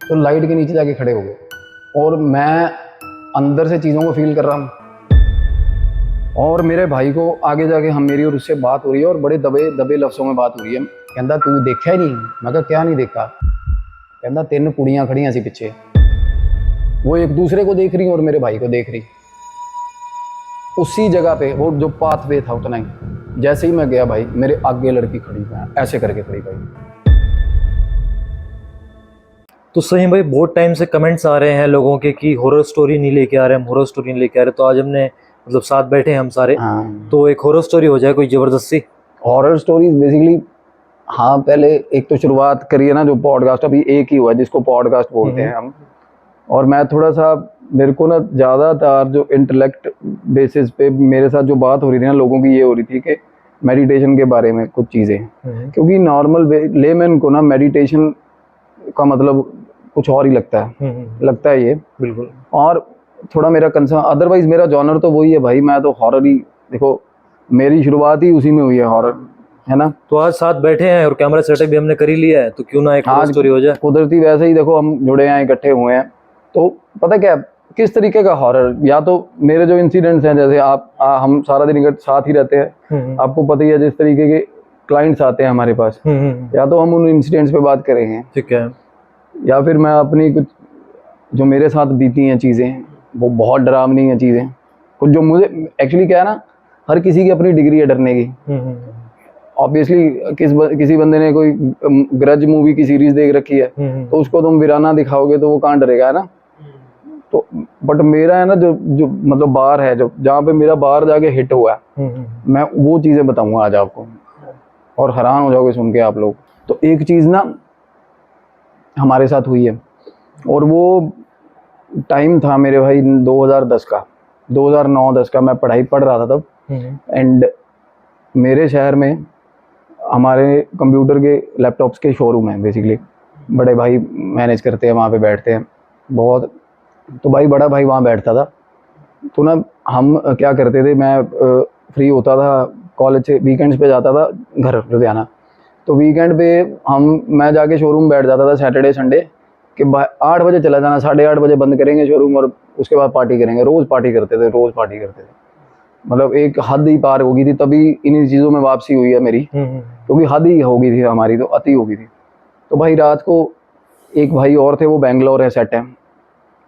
तो लाइट के नीचे जाके खड़े हो गए और मैं अंदर से चीज़ों को फील कर रहा हूँ और मेरे भाई को आगे जाके हम मेरी और उससे बात हो रही है और बड़े दबे दबे लफ्ज़ों में बात हो रही है। कहता तू देखा ही नहीं? मैं कहा क्या नहीं देखा? कहता 3 कुड़ियाँ खड़ी हैं ऐसी पीछे, वो एक दूसरे को देख रही और मेरे भाई को देख रही। उसी जगह पे वो जो पाथ वे था उतना ही, जैसे ही मैं गया भाई मेरे आगे लड़की खड़ी है ऐसे करके खड़ी भाई। तो सही भाई, बहुत टाइम से कमेंट्स आ रहे हैं लोगों के कि हॉरर स्टोरी नहीं लेके आ रहे, हम हॉरर स्टोरी नहीं लेके आ रहे। तो आज हमने मतलब साथ बैठे हैं हम सारे, तो एक हॉरर स्टोरी हो जाए कोई जबरदस्ती। हॉरर स्टोरीज बेसिकली, हाँ पहले एक तो शुरुआत करिए ना, जो पॉडकास्ट अभी एक ही हुआ जिसको पॉडकास्ट बोलते हैं हम। और मैं थोड़ा सा, मेरे को ना ज़्यादातर जो इंटेलेक्ट बेसिस पे मेरे साथ जो बात हो रही थी ना लोगों की, ये हो रही थी कि मेडिटेशन के बारे में कुछ चीज़ें, क्योंकि नॉर्मल लेमैन को ना मेडिटेशन का मतलब कुछ और ही लगता है ये बिल्कुल। और थोड़ा मेरा कंसर्न, अदरवाइज मेरा जॉनर तो वही है भाई, मैं तो हॉरर ही, देखो मेरी शुरुआत ही उसी में हुई है, हॉरर है ना। तो आज साथ बैठे हैं और कैमरा सेटअप भी हमने कर ही लिया है, तो क्यों ना एक हॉरर स्टोरी हो जाए। कुदरती वैसे ही देखो हम जुड़े हैं, इकट्ठे हुए हैं, तो पता क्या किस तरीके का हॉरर, या तो मेरे जो इंसिडेंट्स हैं, जैसे हम सारा दिन साथ ही रहते हैं, आपको पता ही है जिस तरीके के क्लाइंट्स आते हैं हमारे पास, या तो हम उन इंसिडेंट्स पे बात करेंगे, ठीक है, या फिर मैं अपनी कुछ जो मेरे साथ बीती हैं चीज़ें, वो बहुत डरावनी हैं चीज़ें, कुछ जो मुझे एक्चुअली क्या है ना, हर किसी की अपनी डिग्री है डरने की। ऑब्वियसली किसी बंदे ने कोई ग्रज मूवी की सीरीज देख रखी है, तो उसको तुम वीराना दिखाओगे तो वो कहाँ डरेगा, है ना। तो बट मेरा है ना जो मतलब बार है, जो जहाँ पे मेरा बार जाके हिट हुआ है, मैं वो चीज़ें बताऊंगा आज आपको और हैरान हो जाओगे सुन के आप लोग। तो एक चीज़ ना हमारे साथ हुई है, और वो टाइम था मेरे भाई 2010 का, 2009-10 का, मैं पढ़ाई पढ़ रहा था तब। एंड मेरे शहर में हमारे कंप्यूटर के लैपटॉप्स के शोरूम है बेसिकली, बड़े भाई मैनेज करते हैं, वहाँ पे बैठते हैं बहुत। तो भाई बड़ा भाई वहाँ बैठता था, तो ना हम क्या करते थे, मैं फ्री होता था कॉलेज से, वीकेंड्स पे जाता था घर लुधियाना, तो वीकेंड पे मैं जाके शोरूम बैठ जाता था सैटरडे संडे कि 8 बजे चला जाना, 8:30 बजे बंद करेंगे शोरूम और उसके बाद पार्टी करेंगे। रोज़ पार्टी करते थे, मतलब एक हद ही पार हो गई थी, तभी इन्हीं चीज़ों में वापसी हुई है मेरी, क्योंकि हद ही हो गई थी हमारी, तो अति हो गई थी। तो भाई रात को एक भाई और थे, वो बेंगलोर है सेट है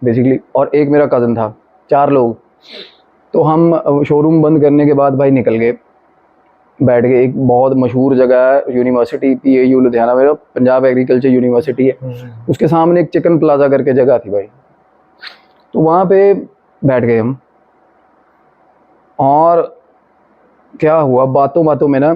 बेसिकली, और एक मेरा कज़न था, 4 लोग। तो हम शोरूम बंद करने के बाद भाई निकल गए, बैठ गए एक बहुत मशहूर जगह है, यूनिवर्सिटी PAU लुधियाना में, पंजाब एग्रीकल्चर यूनिवर्सिटी है, उसके सामने एक चिकन प्लाजा करके जगह थी भाई, तो वहाँ पे बैठ गए हम। और क्या हुआ, बातों बातों में ना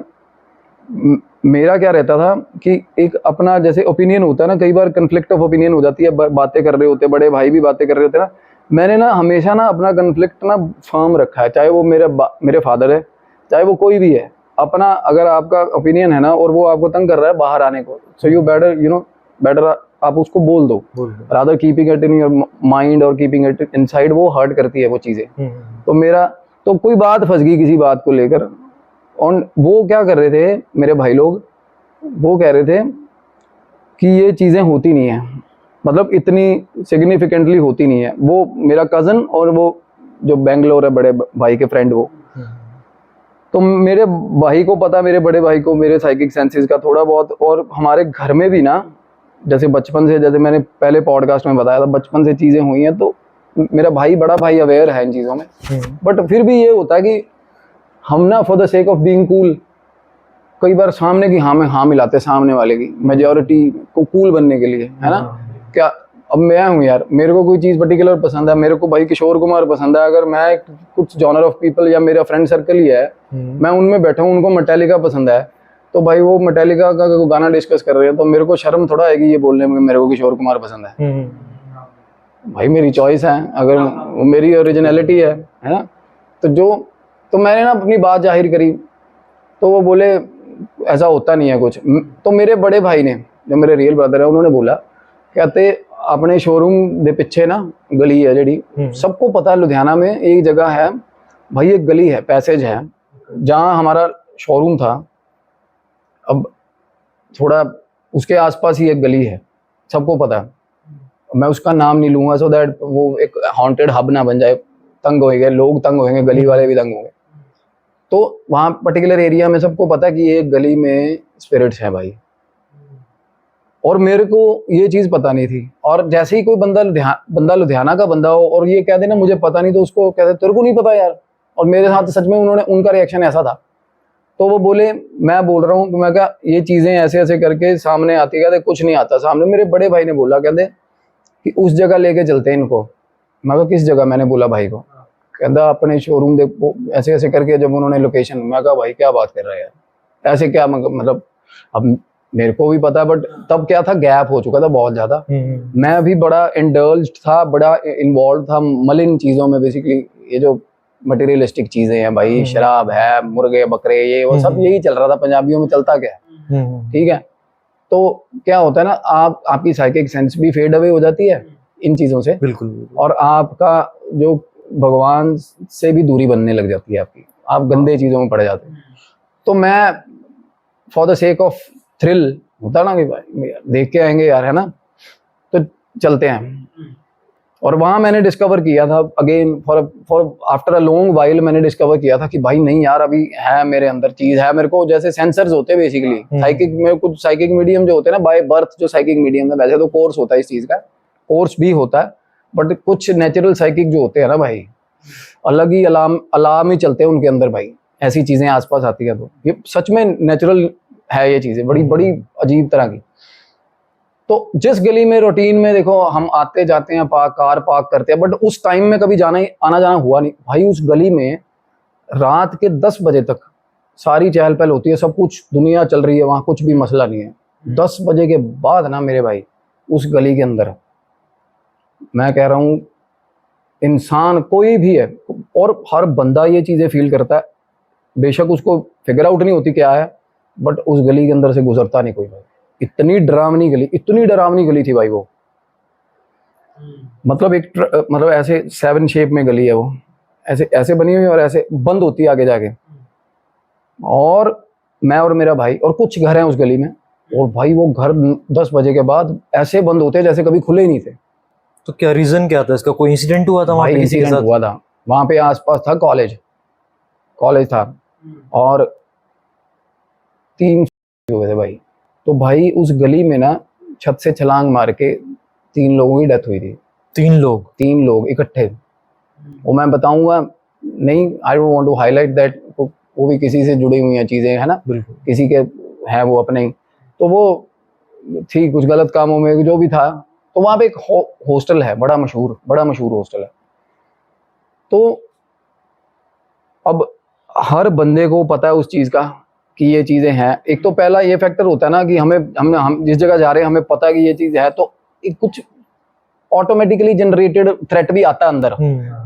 मेरा क्या रहता था कि एक अपना जैसे ओपिनियन होता है ना, कई बार कन्फ्लिक्ट ऑफ ओपिनियन हो जाती है, बातें कर रहे होते, बड़े भाई भी बातें कर रहे होते ना, मैंने ना हमेशा ना अपना कन्फ्लिक्ट ना फर्म रखा है, चाहे वो मेरे फादर है, चाहे वो कोई भी है। अपना अगर आपका ओपिनियन है ना और वो आपको तंग कर रहा है बाहर आने को, सो यू बेटर आप उसको बोल दो, rather keeping it in your mind और कीपिंग इट इनसाइड, वो हर्ट करती है वो चीज़ें। तो मेरा तो कोई बात फंस गई किसी बात को लेकर, और वो क्या कर रहे थे मेरे भाई लोग, वो कह रहे थे कि ये चीज़ें होती नहीं है, मतलब इतनी सिग्निफिकेंटली होती नहीं है। वो मेरा कज़न और वो जो बेंगलोर है बड़े भाई के फ्रेंड, वो तो मेरे भाई को पता, मेरे बड़े भाई को मेरे साइकिक सेंसेस का थोड़ा बहुत, और हमारे घर में भी ना जैसे बचपन से, जैसे मैंने पहले पॉडकास्ट में बताया था, बचपन से चीज़ें हुई हैं, तो मेरा भाई बड़ा भाई अवेयर है इन चीज़ों में। बट फिर भी ये होता है कि हम ना for the sake of being cool कई बार सामने की हाँ मिलाते, सामने वाले की मेजॉरिटी को कूल बनने के लिए, है ना। क्या अब मैं हूँ यार, मेरे को कोई चीज़ पर्टिकुलर पसंद है, मेरे को भाई किशोर कुमार पसंद है, अगर मैं कुछ जॉनर ऑफ पीपल या मेरा फ्रेंड सर्कल ही है, मैं उनमें बैठा हूँ, उनको मेटालिका पसंद है, तो भाई वो मेटालिका का गाना डिस्कस कर रहे हैं, तो मेरे को शर्म थोड़ा आएगी ये बोलने में मेरे को किशोर कुमार पसंद है। भाई मेरी चॉइस है, अगर वो मेरी ओरिजिनलिटी है ना। तो मैंने ना अपनी बात जाहिर करी, तो वो बोले ऐसा होता नहीं है कुछ। तो मेरे बड़े भाई ने, जो मेरे रियल ब्रदर है, उन्होंने बोला, कहते अपने शोरूम दे पिछे ना गली है जड़ी, सबको पता है लुधियाना में एक जगह है भाई, एक गली है, पैसेज है, जहाँ हमारा शोरूम था। अब थोड़ा उसके आसपास ही एक गली है, सबको पता है। मैं उसका नाम नहीं लूंगा सो दैट वो एक हॉन्टेड हब ना बन जाए, तंग होंगे लोग, तंग होंगे, गली वाले भी तंग होंगे। तो वहाँ पर्टिकुलर एरिया में सबको पता कि ये गली में स्पिरिट्स हैं भाई, और मेरे को ये चीज़ पता नहीं थी। और जैसे ही कोई बंदा लुधियाना का बंदा हो और ये कह दे ना मुझे पता नहीं, तो उसको कहते तेरे को नहीं पता यार। और मेरे साथ सच में उनका रिएक्शन ऐसा था। तो वो बोले मैं बोल रहा हूँ, मैं कहा ये चीज़ें ऐसे ऐसे करके सामने आती, कहते कुछ नहीं आता सामने। मेरे बड़े भाई ने बोला, कहते कि उस जगह लेके चलते हैं इनको। मैं कहा किस जगह? मैंने बोला भाई को, कहता अपने शोरूम देखो, ऐसे ऐसे करके जब उन्होंने लोकेशन। मैं कहा भाई क्या बात कर रहा है यार, ऐसे क्या मतलब अब मेरे को भी पता, बट तब क्या था, गैप हो चुका था बहुत ज़्यादा। मैं अभी बड़ा इंडल्ज्ड था, बड़ा इन्वॉल्व था मलिन चीज़ों में, बेसिकली ये जो मटेरियलिस्टिक चीज़ें हैं भाई, शराब है, मुर्गे बकरे, ये वो सब यही चल रहा था। पंजाबियों में चलता क्या है, ठीक है। तो क्या होता है ना, आपकी साइकिक सेंस भी फेड अवे हो जाती है इन चीज़ों से, बिल्कुल। और आपका जो भगवान से भी दूरी बनने लग जाती है आपकी, आप गंदे चीज़ों में पड़ जाते हैं। तो मैं for the sake of thrill होता ना कि भाई देख के आएंगे यार, है ना, तो चलते हैं। और वहाँ मैंने डिस्कवर किया था again for after a long while, मैंने डिस्कवर किया था कि भाई नहीं यार, अभी है मेरे अंदर चीज़ है। मेरे को जैसे सेंसर्स होते हैं बेसिकली साइकिक में, कुछ साइकिक मीडियम जो होते हैं ना बाय बर्थ, जो साइकिक मीडियम है, वैसे तो कोर्स होता है इस चीज़ का, कोर्स भी होता है, बट कुछ नेचुरल साइकिक जो होते हैं ना भाई, अलग ही अलार्म ही चलते हैं उनके अंदर भाई, ऐसी चीज़ें आसपास आती है। तो ये सच में नेचुरल है, ये चीज़ें बड़ी बड़ी अजीब तरह की। तो जिस गली में रूटीन में देखो हम आते जाते हैं, कार पार्क करते हैं, बट उस टाइम में कभी आना जाना हुआ नहीं भाई। उस गली में रात के 10 बजे तक सारी चहल पहल होती है, सब कुछ दुनिया चल रही है, वहाँ कुछ भी मसला नहीं है। 10 बजे के बाद ना मेरे भाई, उस गली के अंदर मैं कह रहा हूँ इंसान कोई भी है, और हर बंदा ये चीज़ें फील करता है, बेशक उसको फिगर आउट नहीं होती क्या है, बट उस गली के अंदर से गुजरता नहीं कोई भाई। इतनी डरावनी गली थी भाई वो, मतलब मतलब ऐसे 7 शेप में गली है वो, ऐसे ऐसे बनी हुई और ऐसे बंद होती है आगे जाके। और मैं और मेरा भाई और कुछ घर हैं उस गली में, और भाई वो घर 10 बजे के बाद ऐसे बंद होते हैं जैसे कभी खुले ही नहीं थे। तो क्या रीजन क्या था इसका? कोई इंसिडेंट हुआ था वहाँ पे किसी के साथ? हुआ था वहाँ पे, आसपास था कॉलेज था, और 3 हुए थे भाई। तो भाई उस गली में ना छत से छलांग मार के 3 लोगों की डेथ हुई थी। 3 लोग इकट्ठे। वो मैं बताऊंगा नहीं, I don't want to highlight that, वो भी किसी से जुड़ी हुई हैं चीज़ें, है ना, किसी के हैं वो अपने, तो वो थी कुछ गलत कामों में जो भी था। तो वहाँ पे एक हॉस्टल है, बड़ा मशहूर हॉस्टल है। तो अब हर बंदे को पता है उस चीज़ का कि ये चीज़ें हैं। एक तो पहला ये फैक्टर होता है ना कि हम जिस जगह जा रहे हैं हमें पता है कि ये चीज़ है, तो एक कुछ ऑटोमेटिकली जनरेटेड थ्रेट भी आता है अंदर,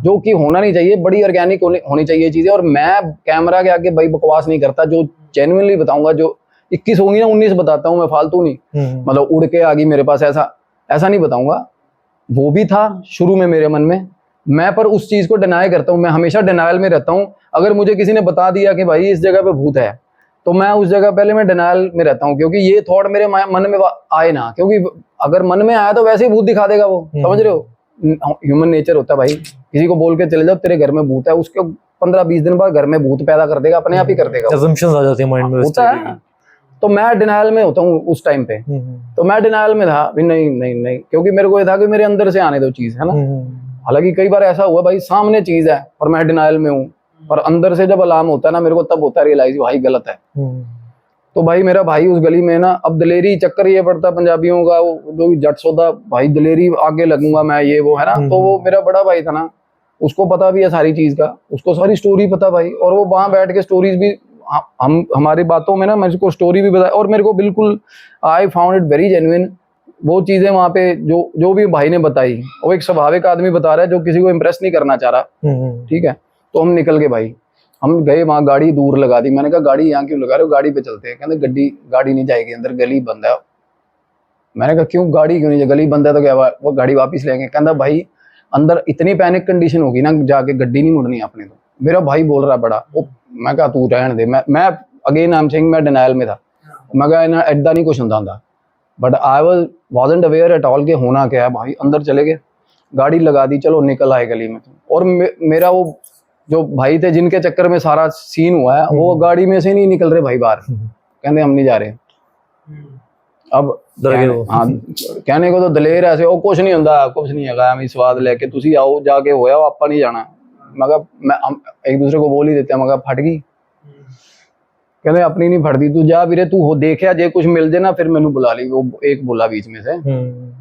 जो कि होना नहीं चाहिए, बड़ी ऑर्गेनिक होनी चाहिए चीज़ें। और मैं कैमरा के आगे भाई बकवास नहीं करता, जो जेन्युइनली बताऊंगा, जो 21 होंगी ना 19 बताता हूँ मैं, फालतू नहीं, मतलब उड़ के आ गई मेरे पास, ऐसा नहीं बताऊंगा। वो भी था शुरू में मेरे मन में, मैं पर उस चीज़ को डिनाई करता हूँ, मैं हमेशा डिनायल में रहता हूँ। अगर मुझे किसी ने बता दिया कि भाई इस जगह पे भूत है, तो मैं उस जगह पहले मैं डिनायल में रहता हूँ, क्योंकि ये थॉट मेरे मन में आए ना, क्योंकि अगर मन में आया तो वैसे ही भूत दिखा देगा वो, समझ रहे हो, ह्यूमन नेचर होता है भाई। किसी को बोल के चले जाओ तेरे घर में भूत है, उसके 15-20 दिन बाद घर में भूत पैदा कर देगा, अपने आप ही कर देगा, assumptions आ जाते हैं माइंड में, होता है। तो मैं डिनायल में होता हूँ उस टाइम पे, तो मैं डिनायल में था भी नहीं, क्योंकि मेरे को ये था कि मेरे अंदर से आने दो चीज़, है ना। हालांकि कई बार ऐसा हुआ भाई सामने चीज़ है और मैं डिनायल में हूँ, और अंदर से जब अलार्म होता है ना मेरे को, तब होता है रियलाइज भाई गलत है। तो भाई मेरा भाई उस गली में ना, अब दलेरी चक्कर ये पड़ता पंजाबियों का, जो भी जट सौदा भाई, दलेरी आगे लगूंगा मैं, ये वो, है ना। तो वो मेरा बड़ा भाई था ना, उसको पता भी है सारी चीज़ का, उसको सारी स्टोरी पता भाई, और वो वहाँ बैठ के स्टोरीज भी हमारी बातों में ना मेरे को स्टोरी भी बताई, और मेरे को बिल्कुल I found it very genuine वो चीज़ें वहाँ पे जो भी भाई ने बताई। वो एक स्वाभाविक आदमी बता रहा है जो किसी को इम्प्रेस नहीं करना चाह रहा, ठीक है। तो हम निकल गए भाई, हम गए वहाँ, गाड़ी दूर लगा दी। मैंने कहा गाड़ी यहाँ क्यों लगा रहे हो, गाड़ी पे चलते हैं। कहते गाड़ी नहीं जाएगी अंदर, गली बंद है। मैंने कहा क्यों, गाड़ी क्यों नहीं, गली बंद है तो क्या वो गाड़ी वापस लेंगे। कहता भाई अंदर इतनी पैनिक कंडीशन होगी ना, जाके गड्डी नहीं मुड़नी अपने। तो मेरा भाई बोल रहा बड़ा, मैं कहा तू रहने दे, मैं अगेन आई एम सेइंग मैं डिनायल में था। मैं कहा इन्हें एडा नहीं कुछ होंदा, but I wasn't aware at all कि होना क्या है भाई। अंदर चले गए, गाड़ी लगा दी, चलो निकल आए गली में। और मेरा वो जो भाई थे जिनके चक्कर में सारा सीन हुआ है, वो गाड़ी में से नहीं निकल रहे भाई बाहर, कहते हम नहीं जा रहे। अब हाँ, कहने को तो दलेर ऐसे ओ कुछ नहीं होता, कुछ नहीं है, हम स्वाद लेके तुसी आओ जाके होया आपा नहीं जाना। मगर मैं एक दूसरे को बोल ही देते हैं, मगर फट गई, कहते अपनी नहीं फटती, तू जा वीरे, तू हो देखा जे कुछ मिल जाए ना फिर मैनू बुला ली। वो एक बोला बीच में से,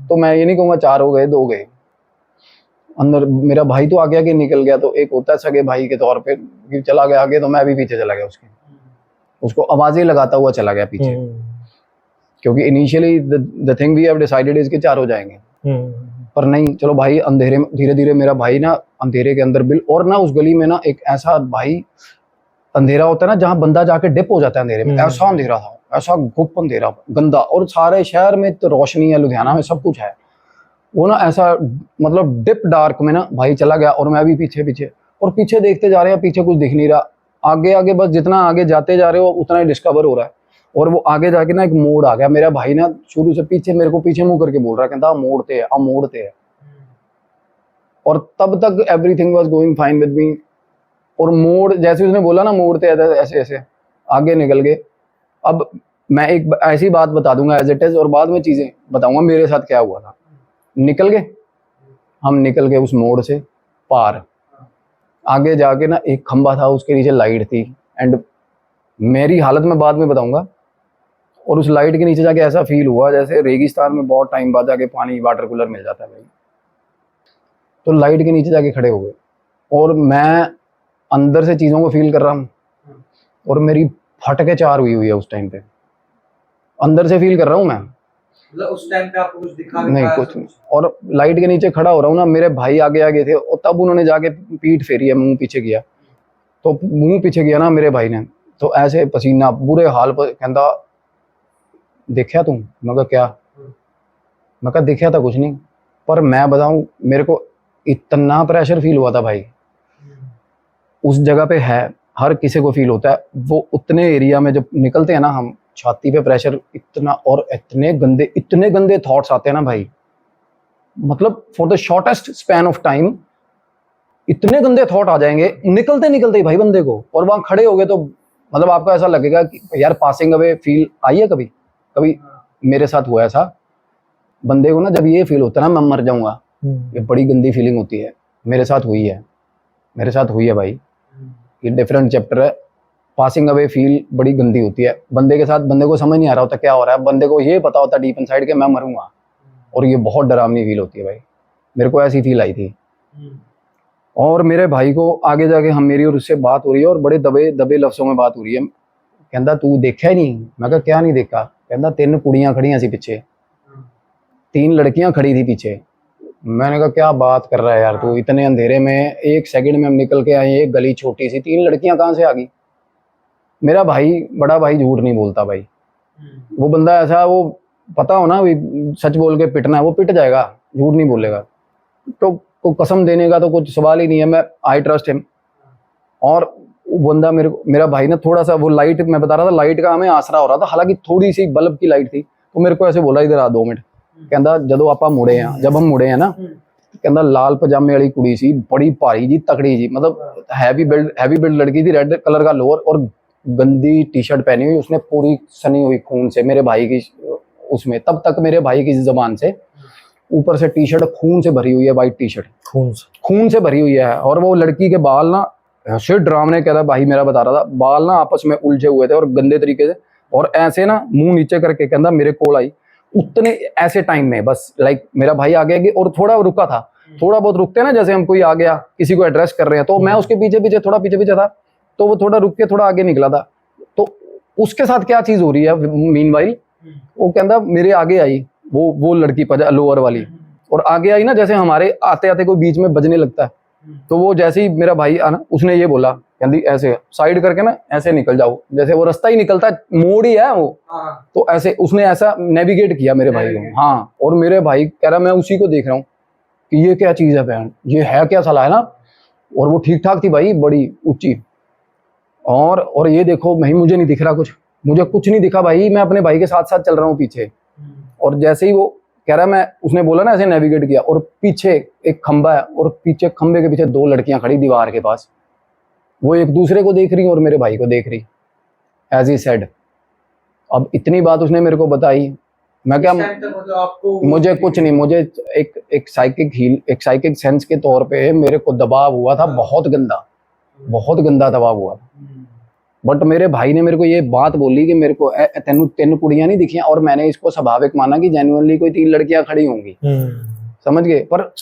तो मैं ये नहीं कहूँगा 4 हो गए 2 गए। अंदर मेरा भाई तो आगे आगे निकल गया, तो एक होता है सगे भाई के तौर पे कि चला गया आगे, तो मैं भी पीछे चला गया उसके, उसको आवाजें लगाता हुआ चला गया पीछे, क्योंकि initially the thing we have decided is कि 4 हो जाएंगे, पर नहीं। चलो भाई अंधेरे में धीरे धीरे मेरा भाई ना अंधेरे के अंदर बिल, और ना उस गली में ना एक ऐसा भाई अंधेरा होता है ना जहाँ बंदा जाके डिप हो जाता है अंधेरे में, ऐसा अंधेरा था, ऐसा गुप्त अंधेरा गंदा। और सारे शहर में तो रोशनी है, लुधियाना में सब कुछ है, वो ना ऐसा मतलब डिप डार्क में ना भाई चला गया, और मैं भी पीछे पीछे, और पीछे देखते जा रहे हैं, पीछे कुछ दिख नहीं रहा, आगे आगे बस जितना आगे जाते जा रहे हो उतना ही डिस्कवर हो रहा है। और वो आगे जाके ना एक मोड़ आ गया, मेरा भाई ना शुरू से पीछे मेरे को पीछे मुंह करके बोल रहा है, कहता मोड़ते है, अब मोड़ते है। और तब तक everything was going fine with me, और मोड़ जैसे उसने बोला ना मोड़ते ऐसे ऐसे आगे निकल गए। अब मैं एक ऐसी बात बता दूंगा एज इट इज, और बाद में चीजें बताऊंगा मेरे साथ क्या हुआ था। निकल गए हम, निकल गए उस मोड़ से पार, आगे जाके ना एक खंबा था, उसके नीचे लाइट थी, एंड मेरी हालत मैं बाद में बताऊंगा। और उस लाइट के नीचे जाके ऐसा फील हुआ जैसे रेगिस्तान में बहुत टाइम बाद जाके पानी वाटर कूलर मिल जाता है भाई। तो लाइट के नीचे जाके खड़े हो गए, और मैं अंदर से चीज़ों को फील कर रहा हूँ, और मेरी फट के 4 हुई है उस टाइम पे, अंदर से फील कर रहा हूँ मैं। मतलब उस टाइम पे आपको कुछ दिखा नहीं कुछ नहीं, और लाइट के नीचे खड़ा हो रहा हूँ ना, मेरे भाई आगे आगे थे, और तब उन्होंने जाके पीठ फेरी है, मुंह पीछे किया, तो मुंह पीछे किया ना मेरे भाई ने, तो ऐसे पसीना बुरे हाल पर, कहता देखा तुम? मैं कहा क्या? मैं कहा देखा था कुछ नहीं, पर मैं बताऊं मेरे को इतना प्रेशर फील हुआ था भाई उस जगह पे, है हर किसी को फील होता है। वो उतने एरिया में जब निकलते हैं ना हम, छाती पे प्रेशर इतना, और इतने गंदे थॉट्स आते हैं ना भाई, मतलब for the shortest span of time इतने गंदे थॉट आ जाएंगे निकलते निकलते ही भाई बंदे को। और वहां खड़े हो गए तो मतलब आपको ऐसा लगेगा कि यार पासिंग अवे फील आई है कभी कभी? मेरे साथ हुआ ऐसा, बंदे को ना जब ये फील होता है ना मैं मर जाऊंगा, ये बड़ी गंदी फीलिंग होती है। मेरे साथ हुई है भाई, ये डिफरेंट चैप्टर है। पासिंग अवे फील बड़ी गंदी होती है बंदे के साथ, बंदे को समझ नहीं आ रहा होता क्या हो रहा है, बंदे को ये पता होता है डीप इनसाइड के मैं मरूंगा, और ये बहुत डरावनी फील होती है भाई। मेरे को ऐसी फील आई थी। और मेरे भाई को आगे जाके हम, मेरी और उससे बात हो रही है, और बड़े दबे दबे लफ्जों में बात हो रही है। कहता तू देखा ही नहीं? मैं कहा क्या नहीं देखा? कहता 3 कुड़ियां खड़ी सी पीछे, 3 लड़कियां खड़ी थी पीछे। मैंने कहा क्या बात कर रहा है यार तू, इतने अंधेरे में 1 सेकंड में हम निकल के आए, एक गली छोटी सी, 3 लड़कियां कहाँ से आ गई? मेरा भाई, बड़ा भाई झूठ नहीं बोलता भाई, वो बंदा ऐसा, वो पता हो ना सच बोल के पिटना है, वो पिट जाएगा, झूठ नहीं बोलेगा। तो को कसम देने का तो कुछ सवाल ही नहीं है, मैं आई ट्रस्ट हिम। और वो बंदा मेरा भाई ना थोड़ा सा, वो लाइट मैं बता रहा था, लाइट का हमें आसरा हो रहा था, हालांकि थोड़ी सी बल्ब की लाइट थी, तो मेरे को ऐसे बोला इधर आ 2 मिनट। कहता जब हम मुड़े हैं ना, कहता लाल पजामे वाली कुड़ी सी, बड़ी भारी जी तकड़ी जी, मतलब हैवी बिल्ड लड़की थी, रेड कलर का लोअर और गंदी टी शर्ट पहनी हुई, उसने पूरी सनी हुई खून से, मेरे भाई की उसमें तब तक मेरे भाई की जबान से ऊपर से टी शर्ट खून से भरी हुई है, वाइट टी शर्ट खून से भरी हुई है। और वो लड़की के बाल ना ऐसे ड्रामने, कहता भाई मेरा बता रहा था, बाल ना आपस में उलझे हुए थे और गंदे तरीके से, और ऐसे ना मुंह नीचे करके, कहता मेरे कोल आई उतने ऐसे टाइम में, बस लाइक मेरा भाई आ गया और थोड़ा रुका था, थोड़ा बहुत रुकते ना, जैसे हम कोई आ गया किसी को एड्रेस कर रहे हैं, तो मैं उसके पीछे पीछे थोड़ा पीछे पीछे था, तो वो थोड़ा रुक के थोड़ा आगे निकला था। तो उसके साथ क्या चीज हो रही है मीनवाइल, वो कहता मेरे आगे आई वो लड़की लोअर वाली, और आगे आई ना, जैसे हमारे आते आते कोई बीच में बजने लगता है, तो वो जैसे ही मेरा भाई आना, उसने ये बोला, कहती ऐसे साइड करके ना ऐसे निकल जाओ, जैसे वो रास्ता ही निकलता है, मोड़ ही है वो, तो ऐसे उसने ऐसा नेविगेट किया मेरे भाई को। हाँ, और मेरे भाई कह रहा मैं उसी को देख रहा हूँ कि ये क्या चीज है बहन, ये है क्या साला, है ना। और वो ठीक ठाक थी भाई, बड़ी ऊंची, और ये देखो भाई मुझे नहीं दिख रहा कुछ, मुझे कुछ नहीं दिखा भाई, मैं अपने भाई के साथ साथ चल रहा हूँ पीछे, और जैसे ही वो कह रहा मैं, उसने बोला ना ऐसे नेविगेट किया, और पीछे एक खंबा है और पीछे खंबे के पीछे 2 लड़कियां खड़ी दीवार के पास, वो एक दूसरे को देख रही और मेरे भाई को देख रही, एज ही सेड। अब इतनी बात उसने मेरे को बताई, मैं क्या, इस टाइम तक मतलब आपको मुझे कुछ नहीं, मुझे एक साइकिक सेंस के तौर पे मेरे को दबाव हुआ था, बहुत गंदा दबाव हुआ था। बट मेरे भाई ने मेरे को ये बात बोली कि मेरे को तेन कुड़ियां नहीं दिखियां, और मैंने इसको स्वाभाविक माना कि जेन्युइनली कोई 3 लड़कियां खड़ी होंगी, समझ गए। पर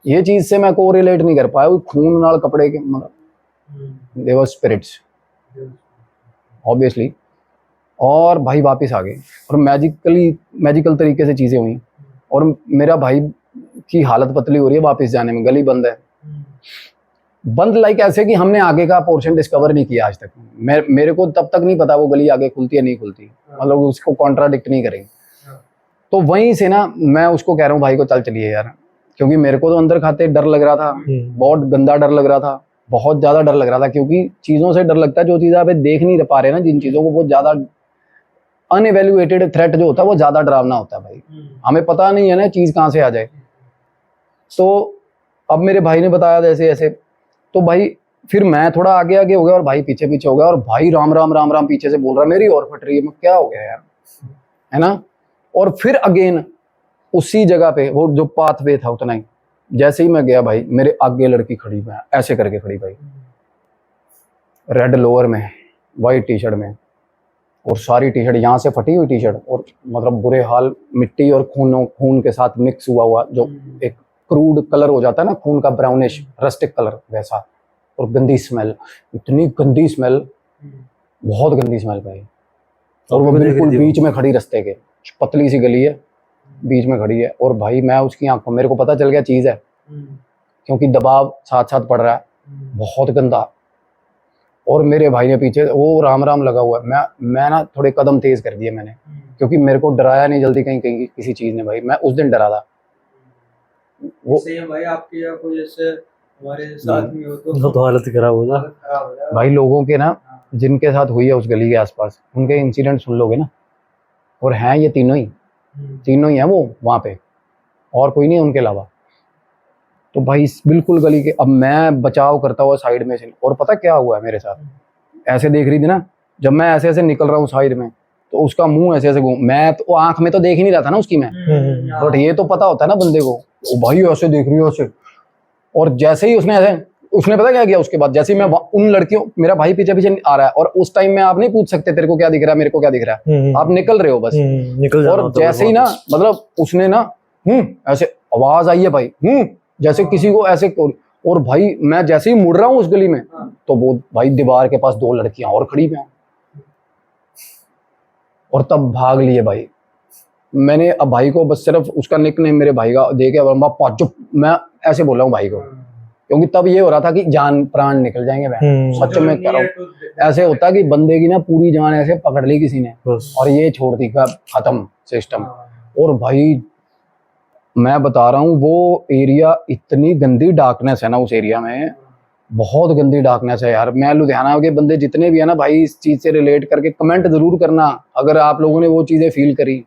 ये चीज से मैं को रिलेट नहीं कर पाया, वो खून नाल कपड़े के, मतलब दे वर स्पिरिट्स ऑब्वियसली। और भाई वापस आ गए, और मैजिकल तरीके से चीजें हुई, और मेरा भाई की हालत पतली हो रही है वापस जाने में, गली बंद है, बंद लाइक ऐसे कि हमने आगे का पोर्शन डिस्कवर नहीं किया आज तक। मेरे को तब तक नहीं पता वो गली आगे खुलती है नहीं खुलती, मतलब उसको कॉन्ट्राडिक्ट नहीं करेंगे। तो वहीं से ना मैं उसको कह रहा हूँ भाई को चल चलिए यार, क्योंकि मेरे को तो अंदर खाते डर लग रहा था, बहुत गंदा डर लग रहा था, बहुत ज्यादा डर लग रहा था, क्योंकि चीजों से डर लगता है जो चीजें आप देख नहीं पा रहे ना, जिन चीजों को, वो ज्यादा अनएवेल्युएटेड थ्रेट जो होता है वो ज्यादा डरावना होता है भाई, हमें पता नहीं है ना चीज कहाँ से आ जाए। तो अब मेरे भाई ने बताया जैसे ऐसे, तो भाई फिर मैं थोड़ा आगे हो गया और भाई पीछे हो गया, और भाई राम राम पीछे से बोल रहा है, मेरी और फट रही है, मैं क्या हो गया यार, है ना। और फिर अगेन उसी जगह पे वो जो पाथवे था उतना ही, जैसे ही मैं गया भाई मेरे आगे लड़की खड़ी, मैं ऐसे करके खड़ी भाई, रेड लोअर में, वाइट टी शर्ट में, और सारी टी शर्ट यहाँ से फटी हुई टी शर्ट, और मतलब बुरे हाल, मिट्टी और खून के साथ मिक्स हुआ जो एक क्रूड कलर हो जाता है ना खून का, ब्राउनिश रस्टिक कलर वैसा, और गंदी स्मेल, इतनी गंदी स्मेल, बहुत गंदी स्मेल भाई। और वो बिल्कुल बीच में खड़ी, रास्ते के पतली सी गली है, बीच में खड़ी है, और भाई मैं उसकी आंखों, मेरे को पता चल गया चीज है, क्योंकि दबाव साथ साथ पड़ रहा है, बहुत गंदा। और मेरे भाई ने पीछे, वो राम लगा हुआ है, मैं ना थोड़े कदम तेज कर दिए मैंने, क्योंकि मेरे को डराया नहीं जल्दी कहीं किसी चीज ने भाई, मैं उस दिन डरा था। वो सेम भाई आपके या कोई ऐसे हमारे साथ में हो तो हालत खराब हो जा भाई, लोगों के ना जिनके साथ हुई है उस गली के आसपास, उनके इंसिडेंट सुन लोगे ना, और हैं ये तीनों ही हैं वो वहाँ पे, और कोई नहीं उनके अलावा। तो भाई बिल्कुल गली के, अब मैं बचाव करता हुआ साइड में से, और पता क्या हुआ है मेरे साथ, ऐसे देख रही थी ना, जब मैं ऐसे निकल रहा हूँ साइड में, तो उसका मुंह ऐसे घूम, मैं तो आंख में तो देख ही नहीं रहा था ना उसकी मैं, बट ये तो पता होता है ना बंदे को, वो भाई ऐसे देख रही है ऐसे, और जैसे ही उसने पता क्या किया उसके बाद, जैसे ही मैं उन लड़कियों, मेरा भाई पीछे आ रहा है, और उस टाइम में आप नहीं पूछ सकते तेरे को क्या दिख रहा है, मेरे को क्या दिख रहा है, आप निकल रहे हो बस, और जैसे ही ना, मतलब उसने ना ऐसे आवाज आई है भाई, जैसे किसी को ऐसे, और भाई मैं जैसे ही मुड़ रहा हूँ उस गली में, तो वो भाई दीवार के पास 2 लड़कियां और खड़ी हैं, और तब भाग लिए भाई मैंने। अब भाई को बस सिर्फ उसका निकनेम मेरे भाई का दे के मैं ऐसे बोल रहा हूँ भाई को, क्योंकि तब ये हो रहा था कि जान प्राण निकल जाएंगे, सच में कह रहा हूँ, ऐसे होता कि बंदे की ना पूरी जान ऐसे पकड़ ली किसी ने, और ये छोड़ दी, खत्म सिस्टम। और भाई मैं बता रहा हूँ, वो एरिया इतनी गंदी डार्कनेस है ना उस एरिया में, बहुत गंदी डार्कनेस है यार। मैं लुधियाना के बंदे जितने भी है ना भाई, इस चीज से रिलेट करके कमेंट जरूर करना अगर आप लोगों ने वो चीजें फील करी।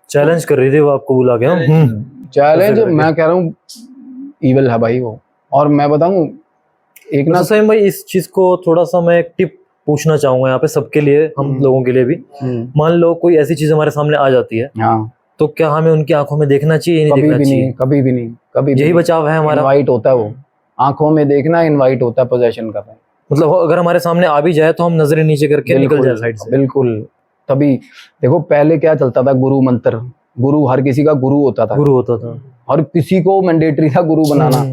चैलेंज कर रही थी वो आपको बुला के, चैलेंज मैं कह रहा हूँ ईवल है भाई वो। और मैं बताऊं एक ना सही भाई, इस चीज को थोड़ा सा मैं एक टिप पूछना चाहूंगा यहाँ पे सबके लिए, हम लोगों के लिए भी। मान लो कोई ऐसी चीज हमारे सामने आ जाती है, हाँ, तो क्या हमें उनकी आंखों में देखना चाहिए, नहीं देखना चाहिए? कभी भी नहीं। यही बचाव है हमारा। इनवाइट होता है वो, आंखों में देखना इनवाइट होता है पोजेशन का। मतलब अगर हमारे सामने आ भी जाए तो हम नजरें नीचे करके निकल जाए साइड से। बिल्कुल। तभी देखो पहले क्या चलता था, गुरु मंत्र, गुरु हर किसी का गुरु होता था, हर किसी को मैंडेटरी था गुरु बनाना।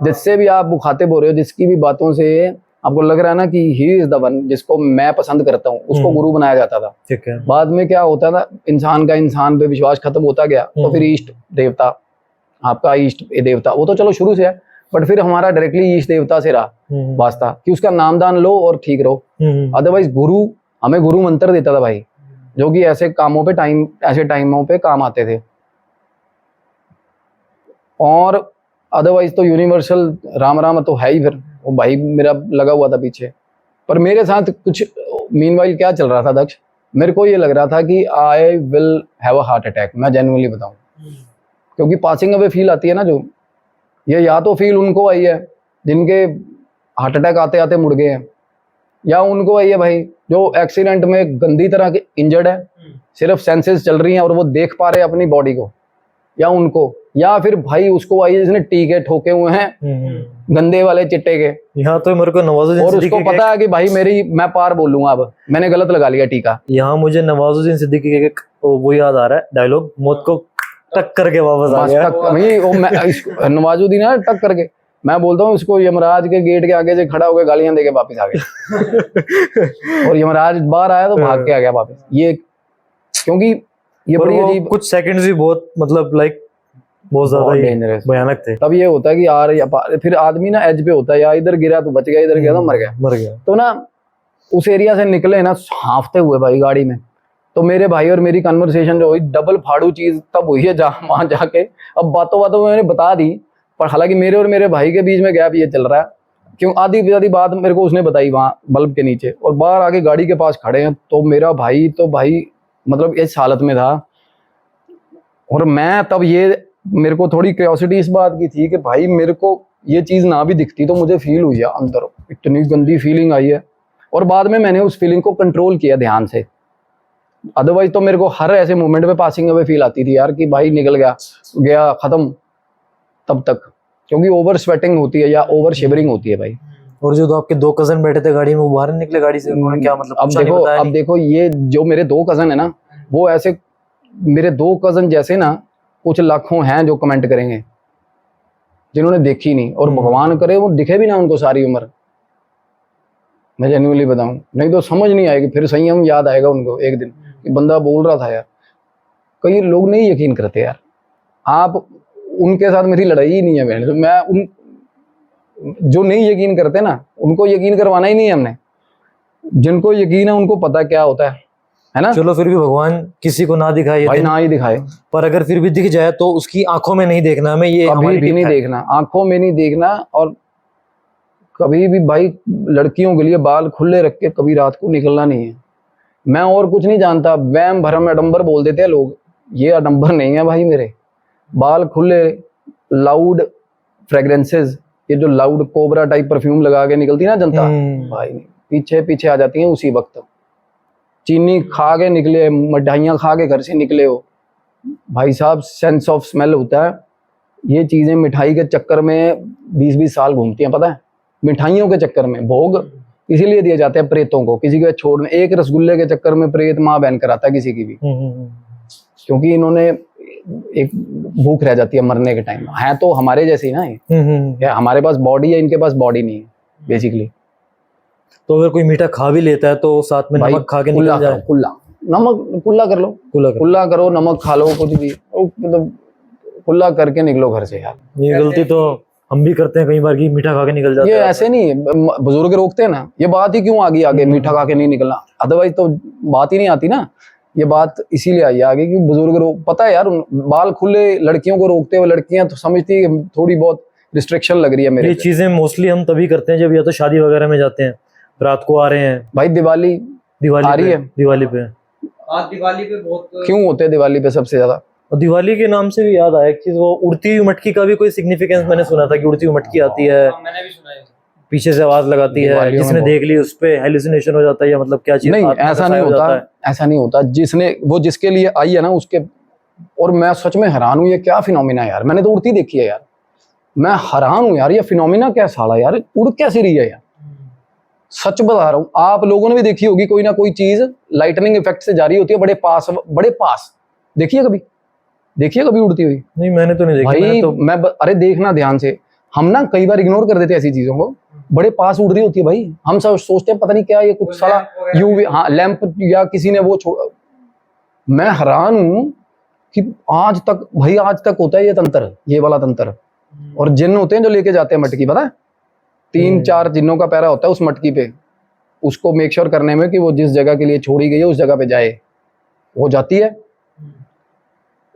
जिससे भी आप बुखाते बोल रहे हो, जिसकी भी बातों से आपको लग रहा है ना कि ही इज द वन जिसको मैं पसंद करता हूँ, उसको गुरु बनाया जाता था। ठीक है। बाद में क्या होता था, इंसान का इंसान पे विश्वास खत्म होता गया, तो फिर इष्ट देवता, आपका इष्ट देवता वो तो चलो शुरू से है, बट फिर हमारा डायरेक्टली इष्ट देवता से रहा वास्ता कि उसका नामदान लो और ठीक रहो। अदरवाइज गुरु हमें गुरु मंत्र देता था भाई, जो कि ऐसे कामों पे ऐसे टाइमों पे काम आते थे। और अदरवाइज तो यूनिवर्सल राम राम तो है ही। फिर वो भाई मेरा लगा हुआ था पीछे। पर मेरे साथ कुछ मीनवाइल क्या चल रहा था दक्ष, मेरे को ये लग रहा था कि I will have a heart attack, मैं जेन्युइनली बताऊं, क्योंकि पासिंग अवे फील आती है ना जो, ये या तो फील उनको आई है जिनके हार्ट अटैक आते आते मुड़ गए हैं, या उनको आई है भाई जो एक्सीडेंट में गंदी तरह के इंजर्ड है, सिर्फ सेंसेस चल रही हैं और वो देख पा रहे हैं अपनी बॉडी को, या उनको, या फिर भाई उसको आई है जिसने टीके ठोके हुए हैं गंदे वाले चिट्टे के, यहाँ तो मेरे को नवाजुद्दीन और सिद्दीकी उसको पता है कि भाई मैं पार बोलूंगा, अब मैंने गलत लगा लिया टीका। यहाँ मुझे नवाजुद्दीन सिद्दीकी के एक वो याद आ रहा है डायलॉग, मौत को टक करके वापस आ बस गया। टक भाई, वो नवाजुद्दीन है टक करके, मैं बोलता हूँ इसको यमराज के गेट के आगे से खड़ा होकर गालियां देके वापस आ गया और यमराज बाहर आया तो भाग के आ गया वापस, ये क्योंकि ये पर बड़ी वो अजीब, कुछ सेकंड्स भी बहुत मतलब लाइक बहुत ज्यादा ही डेंजरस भयानक थे। तब ये होता है कि यार या फिर आदमी ना एज पे होता है, या इधर गिरा तो बच गया, इधर गिरा तो मर गया। तो ना उस एरिया से निकले ना हाँफते हुए भाई गाड़ी में, तो मेरे भाई और मेरी कन्वर्सेशन जो हुई डबल फाड़ू चीज तब हुई है जहाँ वहां जाके, अब बातों बातों में मैंने बता दी, पर हालांकि मेरे और मेरे भाई के बीच में गैप ये चल रहा है, क्यों आधी आधी बात मेरे को उसने बताई वहाँ बल्ब के नीचे, और बाहर आके गाड़ी के पास खड़े हैं तो मेरा भाई तो भाई मतलब इस हालत में था। और मैं तब ये मेरे को थोड़ी क्यूरियोसिटी इस बात की थी कि भाई मेरे को ये चीज़ ना भी दिखती तो मुझे फील हुई है अंदर, इतनी गंदी फीलिंग आई है, और बाद में मैंने उस फीलिंग को कंट्रोल किया ध्यान से, अदरवाइज तो मेरे को हर ऐसे मोमेंट पे पासिंग अवे फील आती थी यार कि भाई निकल गया खत्म तब तक, क्योंकि ओवर स्वेटिंग होती है या ओवर शिवरिंग होती है भाई। और जो आपके 2 कजन बैठे थे गाड़ी में, वो बाहर निकले गाड़ी से, उन्होंने क्या मतलब अब देखो ये जो मेरे 2 कजन है ना, वो ऐसे मेरे 2 कजन जैसे ना कुछ लाखों हैं जो कमेंट करेंगे जिन्होंने देखी नहीं, और भगवान करे वो दिखे भी ना उनको सारी उम्र, मैं जेन्युइनली बताऊं, नहीं तो समझ नहीं आएगी, फिर संयम याद आएगा उनको एक दिन कि बंदा बोल रहा था यार। कई लोग नहीं यकीन करते यार, आप उनके साथ मेरी लड़ाई ही नहीं है बहन, तो मैं उन जो नहीं यकीन करते ना उनको यकीन करवाना ही नहीं है हमने, जिनको यकीन है उनको पता क्या होता है ना। चलो फिर भी भगवान किसी को ना दिखाए भाई ना ही दिखाए, पर अगर फिर भी दिख जाए तो उसकी आंखों में नहीं देखना, हमें ये कभी भी नहीं देखना, आंखों में नहीं देखना, और कभी भी भाई लड़कियों के लिए बाल खुले रख के कभी रात को निकलना नहीं है। मैं और कुछ नहीं जानता, वहम भरम अडंबर बोल देते हैं लोग, ये अडंबर नहीं है भाई मेरे, बाल खुले, लाउड फ्रेग्रेंसेस, ये जो लाउड कोबरा टाइप परफ्यूम लगा के निकलती ना जनता, भाई पीछे पीछे आ जाती है उसी वक्त। चीनी खा के निकले, मिठाइयाँ खा के घर से निकले हो भाई साहब, सेंस ऑफ स्मेल होता है, ये चीज़ें मिठाई के चक्कर में 20-20 साल घूमती हैं, पता है, मिठाइयों के चक्कर में। भोग इसीलिए दिए जाते हैं प्रेतों को, किसी के छोड़ने, एक रसगुल्ले के चक्कर में प्रेत माँ बहन कराता है किसी की भी, क्योंकि इन्होंने एक भूख रह जाती है मरने के टाइम, है तो हमारे जैसे ही ना, या हमारे पास बॉडी है, इनके पास बॉडी नहीं है बेसिकली। तो अगर कोई मीठा खा भी लेता है तो साथ में नमक खा के निकल जाए, कुल्ला कर लो, कुल्ला करो, नमक खा लो, कुछ भी मतलब कुल्ला करके निकलो घर से यार। ये गलती तो हम भी करते हैं कई बार कि मीठा खा के निकल जाते हैं। ये ऐसे नहीं है, बुजुर्ग रोकते हैं ना, ये बात ही क्यों आ गई आगे, मीठा खा के नहीं निकलना, अदरवाइज तो बात ही नहीं आती ना, ये बात इसीलिए आई आगे कि बुजुर्ग पता है यार, बाल खुले लड़कियों को रोकते हुए लड़कियां तो समझती है थोड़ी बहुत रिस्ट्रिक्शन लग रही है मेरे। ये चीजें मोस्टली हम तभी करते हैं जब या तो शादी वगैरह में जाते हैं, रात को आ रहे हैं भाई, दिवाली आ रही है, दिवाली पे आज दिवाली पे बहुत क्यों होते हैं दिवाली पे सबसे ज्यादा। और दिवाली के नाम से भी याद आया कि वो उड़ती हुई मटकी का भी कोई सिग्निफिकेंस मैंने सुना था कि उड़ती हुई मटकी आती है, मैंने भी सुना है, पीछे से आवाज लगाती है, जिसने देख ली उस पे हेलुसिनेशन हो जाता है, या मतलब क्या चीज नहीं, ऐसा नहीं होता, ऐसा नहीं होता, जिसने वो जिसके लिए आई है ना उसके, और मैं सच में हैरान हूँ, ये क्या फिनोमिना यार, मैंने तो उड़ती देखी है यार, मैं हैरान हूँ यार, ये फिनोमिना क्या साला यार, उड़ कैसे रही है यार, सच बता रहा हूँ, आप लोगों ने भी देखी होगी कोई ना कोई चीज लाइटनिंग इफेक्ट से जारी होती है बड़े पास, देखिए कभी उड़ती हुई? नहीं, मैंने तो नहीं देखी भाई तो... अरे देखना ध्यान से, हम ना कई बार इग्नोर कर देते हैं ऐसी चीजों को, बड़े पास उड़ रही होती है भाई, हम सब सोचते हैं पता नहीं क्या ये कुछ साला यूवी, हाँ लैंप या किसी ने वो मैं हैरान हूँ कि आज तक होता है ये तंत्र, ये वाला तंत्र, और जिन्न होते हैं जो लेके जाते हैं मटकी, पता है 3-4 जिन्नों का पैरा होता है उस मटकी पे, उसको मेक श्योर करने में कि वो जिस जगह के लिए छोड़ी गई है उस जगह पे जाए, वो जाती है,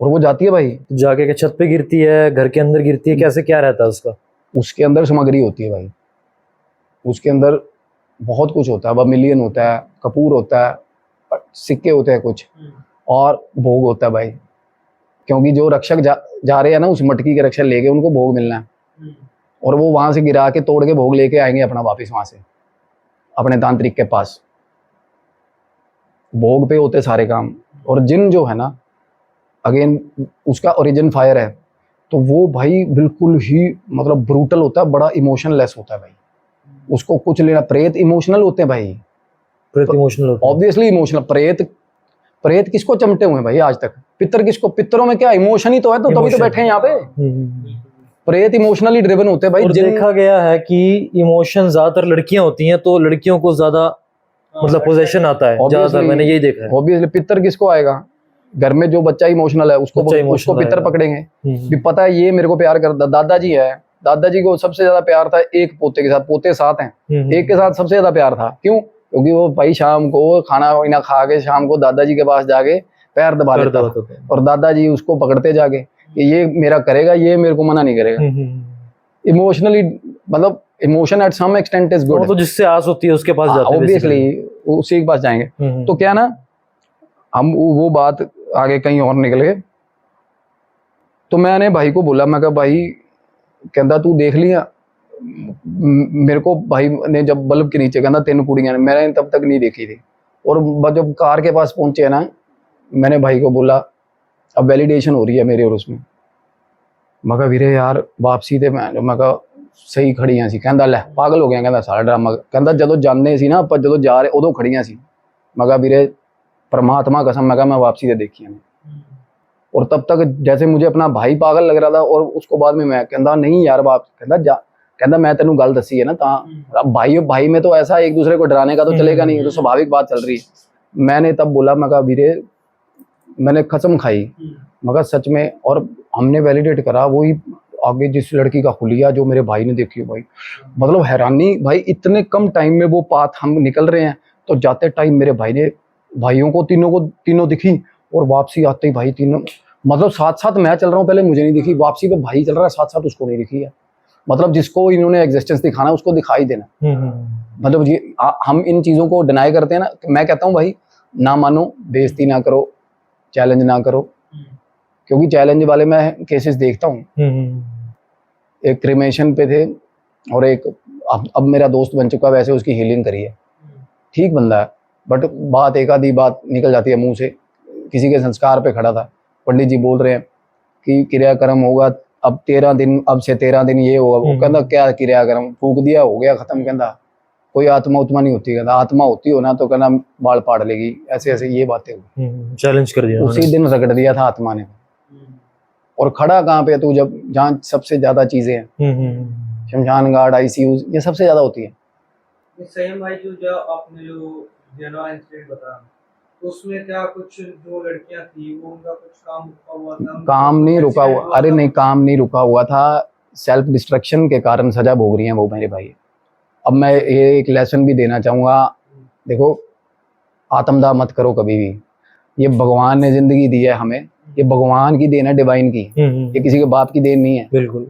और वो जाती है भाई, जाके के छत पे गिरती है, घर के अंदर गिरती है, कैसे क्या रहता है उसका? उसके अंदर सामग्री होती है भाई, उसके अंदर बहुत कुछ होता है, वर्मिलियन होता है, कपूर होता है, सिक्के होते हैं कुछ, और भोग होता है भाई, क्योंकि जो रक्षक जा रहे हैं ना उस मटकी के रक्षक लेके, उनको भोग मिलना है, और वो वहां से गिरा के तोड़ के भोग लेके आएंगे अपना वापस वहां से अपने तांत्रिक के पास। भोग पे होते सारे काम। और जिन जो है ना, अगेन उसका ओरिजिन फायर है, तो वो भाई बिल्कुल ही मतलब ब्रूटल होता है, बड़ा इमोशनलेस होता है भाई, उसको कुछ लेना। प्रेत इमोशनल होते हैं भाई, प्रेत इमोशनल होता है। Obviously emotional. प्रेत किसको चमटे हुए हैं भाई आज तक? पितर किसको? पितरों में क्या इमोशन ही तो है, तो तभी तो Emotion। बैठे हैं यहाँ पे। प्रेत इमोशनली ड्रिवन होते हैं भाई। और देखा गया है कि इमोशन ज्यादातर लड़कियां होती हैं, तो लड़कियों को ज्यादा मतलब पोजेशन आता है ज्यादातर, मैंने यही देखा है। ऑब्वियसली पितर किसको आएगा? घर में जो बच्चा इमोशनल है उसको बच्चा उसको emotional पितर आएगा। पकड़ेंगे। भी पता है ये मेरे को प्यार करता। दादाजी है, दादाजी को सबसे ज्यादा प्यार था एक पोते के साथ, पोते 7 हैं, एक के साथ सबसे ज्यादा प्यार था। क्यों? क्योंकि वो भाई शाम को खाना वाना खा के शाम को दादाजी के पास जाके पैर दबा देता था, और दादाजी उसको पकड़ते जाके कि ये मेरा करेगा, ये मेरे को मना नहीं करेगा। इमोशनली मतलब emotion at some extent is good. तो जिससे आस होती है उसके पास जाते हैं ऑब्वियसली उसी के पास जाएंगे। तो क्या ना, हम वो बात आगे कहीं और निकल गए। तो मैंने भाई को बोला, मैं कहा भाई, कहता तू देख लिया? मेरे को भाई ने जब बल्ब के नीचे कहता 3 कुड़ियां, मैंने तब तक नहीं देखी थी। और जब कार के पास पहुंचे ना, मैंने भाई को बोला अब वैलिडेशन हो रही है मेरे और उसमें। मैं कहा वीरे यार वापसी ते मैं कहा सही खड़ियां सी। कहता ले पागल हो गया, कहता सारा ड्रामा। कहता जदों जाने सी ना ਆਪਾਂ ਜਦੋਂ जा रहे उदों खड़ियां सी। मैं कहा वीरे परमात्मा कसम, मैं कहा मैं वापसी ते देखी है। और तब तक जैसे मुझे अपना भाई पागल लग रहा था, और उसको बाद में मैं कहता नहीं यार बाप, कहता जा, कहता मैं तेनू गल दसी है ना, अब भाई में तो ऐसा एक दूसरे को डराने का तो चलेगा नहीं, तो स्वाभाविक बात चल रही है। मैंने तब बोला, मैं कहा वीरे मैंने कसम खाई, मैं कहा सच में। और हमने वैलिडेट करा, वही आगे जिस लड़की का हुलिया जो मेरे भाई ने देखी भाई, मतलब हैरानी भाई, इतने कम टाइम में वो पाथ हम निकल रहे हैं। तो जाते टाइम मेरे भाई ने भाइयों को तीनों दिखी, और वापसी आते ही भाई तीनों, मतलब साथ साथ मैं चल रहा हूँ, पहले मुझे नहीं दिखी, वापसी पे भाई चल रहा है साथ साथ, उसको नहीं दिखी है। मतलब जिसको इन्होंने एग्जिस्टेंस दिखाना उसको दिखाई देना। मतलब ये हम इन चीज़ों को डिनाई करते हैं ना। मैं कहता हूँ भाई ना मानो, बेइज्जती ना करो, चैलेंज ना करो, क्योंकि चैलेंज वाले मैं केसेस देखता हूँ। एक क्रिमेशन पे थे, और एक अब मेरा दोस्त बन चुका, वैसे उसकी हीलिंग करी है, ठीक बंदा है, बट बात एक आधी बात निकल जाती है मुंह से। किसी के संस्कार पे खड़ा था, पंडित जी बोल रहे हैं कि क्रियाक्रम होगा अब 13 दिन, अब से 13 दिन ये होगा। वो कहता क्या क्रियाक्रम, फूक दिया हो गया खत्म। कहता कोई आत्मा उत्मा नहीं होती, कहता आत्मा होती हो ना तो कहना बाल पाड़ लेगी, ऐसे ऐसे ये बातें हुई। चैलेंज कर दिया उसी दिन रगड़ दिया था आत्मा ने। और खड़ा कहाँ पे तू, जब जहाँ सबसे ज्यादा चीजें हैं, शमशान घाट, आईसीयू, ये सबसे ज्यादा होती है। संयम भाई जो आपने जो इंसिडेंट बताया, तो उसमें क्या कुछ जो लड़कियां थी वो उनका कुछ काम रुका हुआ था? काम नहीं रुका हुआ, अरे नहीं काम नहीं रुका हुआ था, सेल्फ डिस्ट्रक्शन के कारण सजा भोग रही हैं वो मेरे भाई। अब मैं ये एक लेसन भी देना चाहूँगा, देखो आत्मदाह मत करो कभी भी। ये भगवान ने जिंदगी दी है हमें, ये भगवान की देन है, डिवाइन की, ये किसी के बाप की देन नहीं है। बिल्कुल।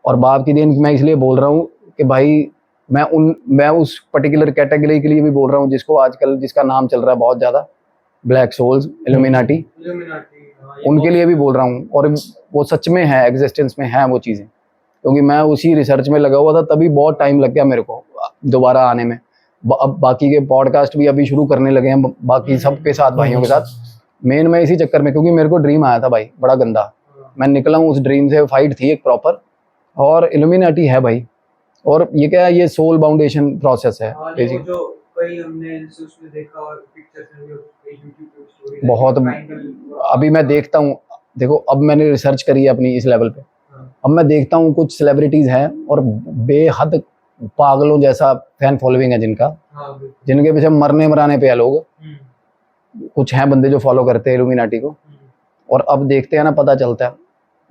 और बाप की देन मैं इसलिए बोल रहा हूँ कि भाई मैं उस पर्टिकुलर कैटेगरी के लिए भी बोल रहा हूँ जिसको आजकल जिसका नाम चल रहा है बहुत ज़्यादा, ब्लैक सोल्स, इल्यूमिनाटी, उनके लिए भी बोल रहा हूँ। और वो सच में है, एग्जिस्टेंस में है वो चीज़ें, क्योंकि मैं उसी रिसर्च में लगा हुआ था, तभी बहुत टाइम लग गया मेरे को दोबारा आने में। अब बाकी के पॉडकास्ट भी अभी शुरू करने लगे हैं बाकी सबके साथ, भाइयों के साथ। मेन मैं इसी चक्कर में, क्योंकि मेरे को ड्रीम आया था भाई बड़ा गंदा, मैं निकला हूँ उस ड्रीम से, फाइट थी एक प्रॉपर, और इल्यूमिनाटी है भाई। और ये क्या है, ये सोल बाउंडेशन प्रोसेस है बेसिक। जो कई हमने उसमें देखा और पिक्चर्स में यूट्यूब पे स्टोरी बहुत अभी मैं देखता हूँ, देखो अब मैंने रिसर्च करी है अपनी इस लेवल पे, अब मैं देखता हूँ कुछ सेलिब्रिटीज हैं और बेहद पागलों जैसा फैन फॉलोइंग है जिनका, जिनके पीछे मरने मराने पे है लोग। कुछ हैं बंदे जो फॉलो करते हैं इल्यूमिनाटी को, और अब देखते हैं ना, पता चलता है,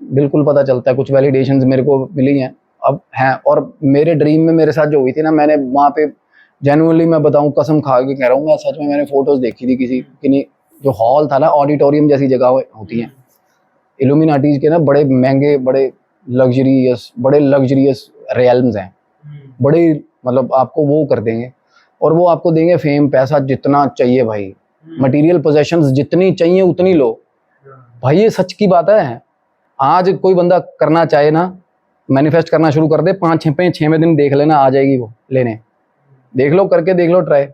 बिल्कुल पता चलता है। कुछ वैलिडेशंस मेरे को मिली हैं अब हैं। और मेरे ड्रीम में मेरे साथ जो हुई थी ना, मैंने वहाँ पे जेन्युइनली मैं बताऊँ, कसम खा के कह रहा हूँ मैं, सच में मैंने फोटोज देखी थी किसी जो हॉल था ना, ऑडिटोरियम जैसी जगह होती हैं इल्यूमिनाटीज के ना, बड़े महंगे, बड़े लग्जरियस रियल्म्स हैं, बड़े मतलब आपको वो कर देंगे। और वो आपको देंगे फेम, पैसा जितना चाहिए भाई, मटेरियल पोजेशंस जितनी चाहिए उतनी लो भाई। ये सच की बात है। आज कोई बंदा करना चाहे ना, मैनिफेस्ट करना शुरू कर दे, 5-6वें दिन देख लेना आ जाएगी वो लेने। देख लो, करके देख लो ट्राई।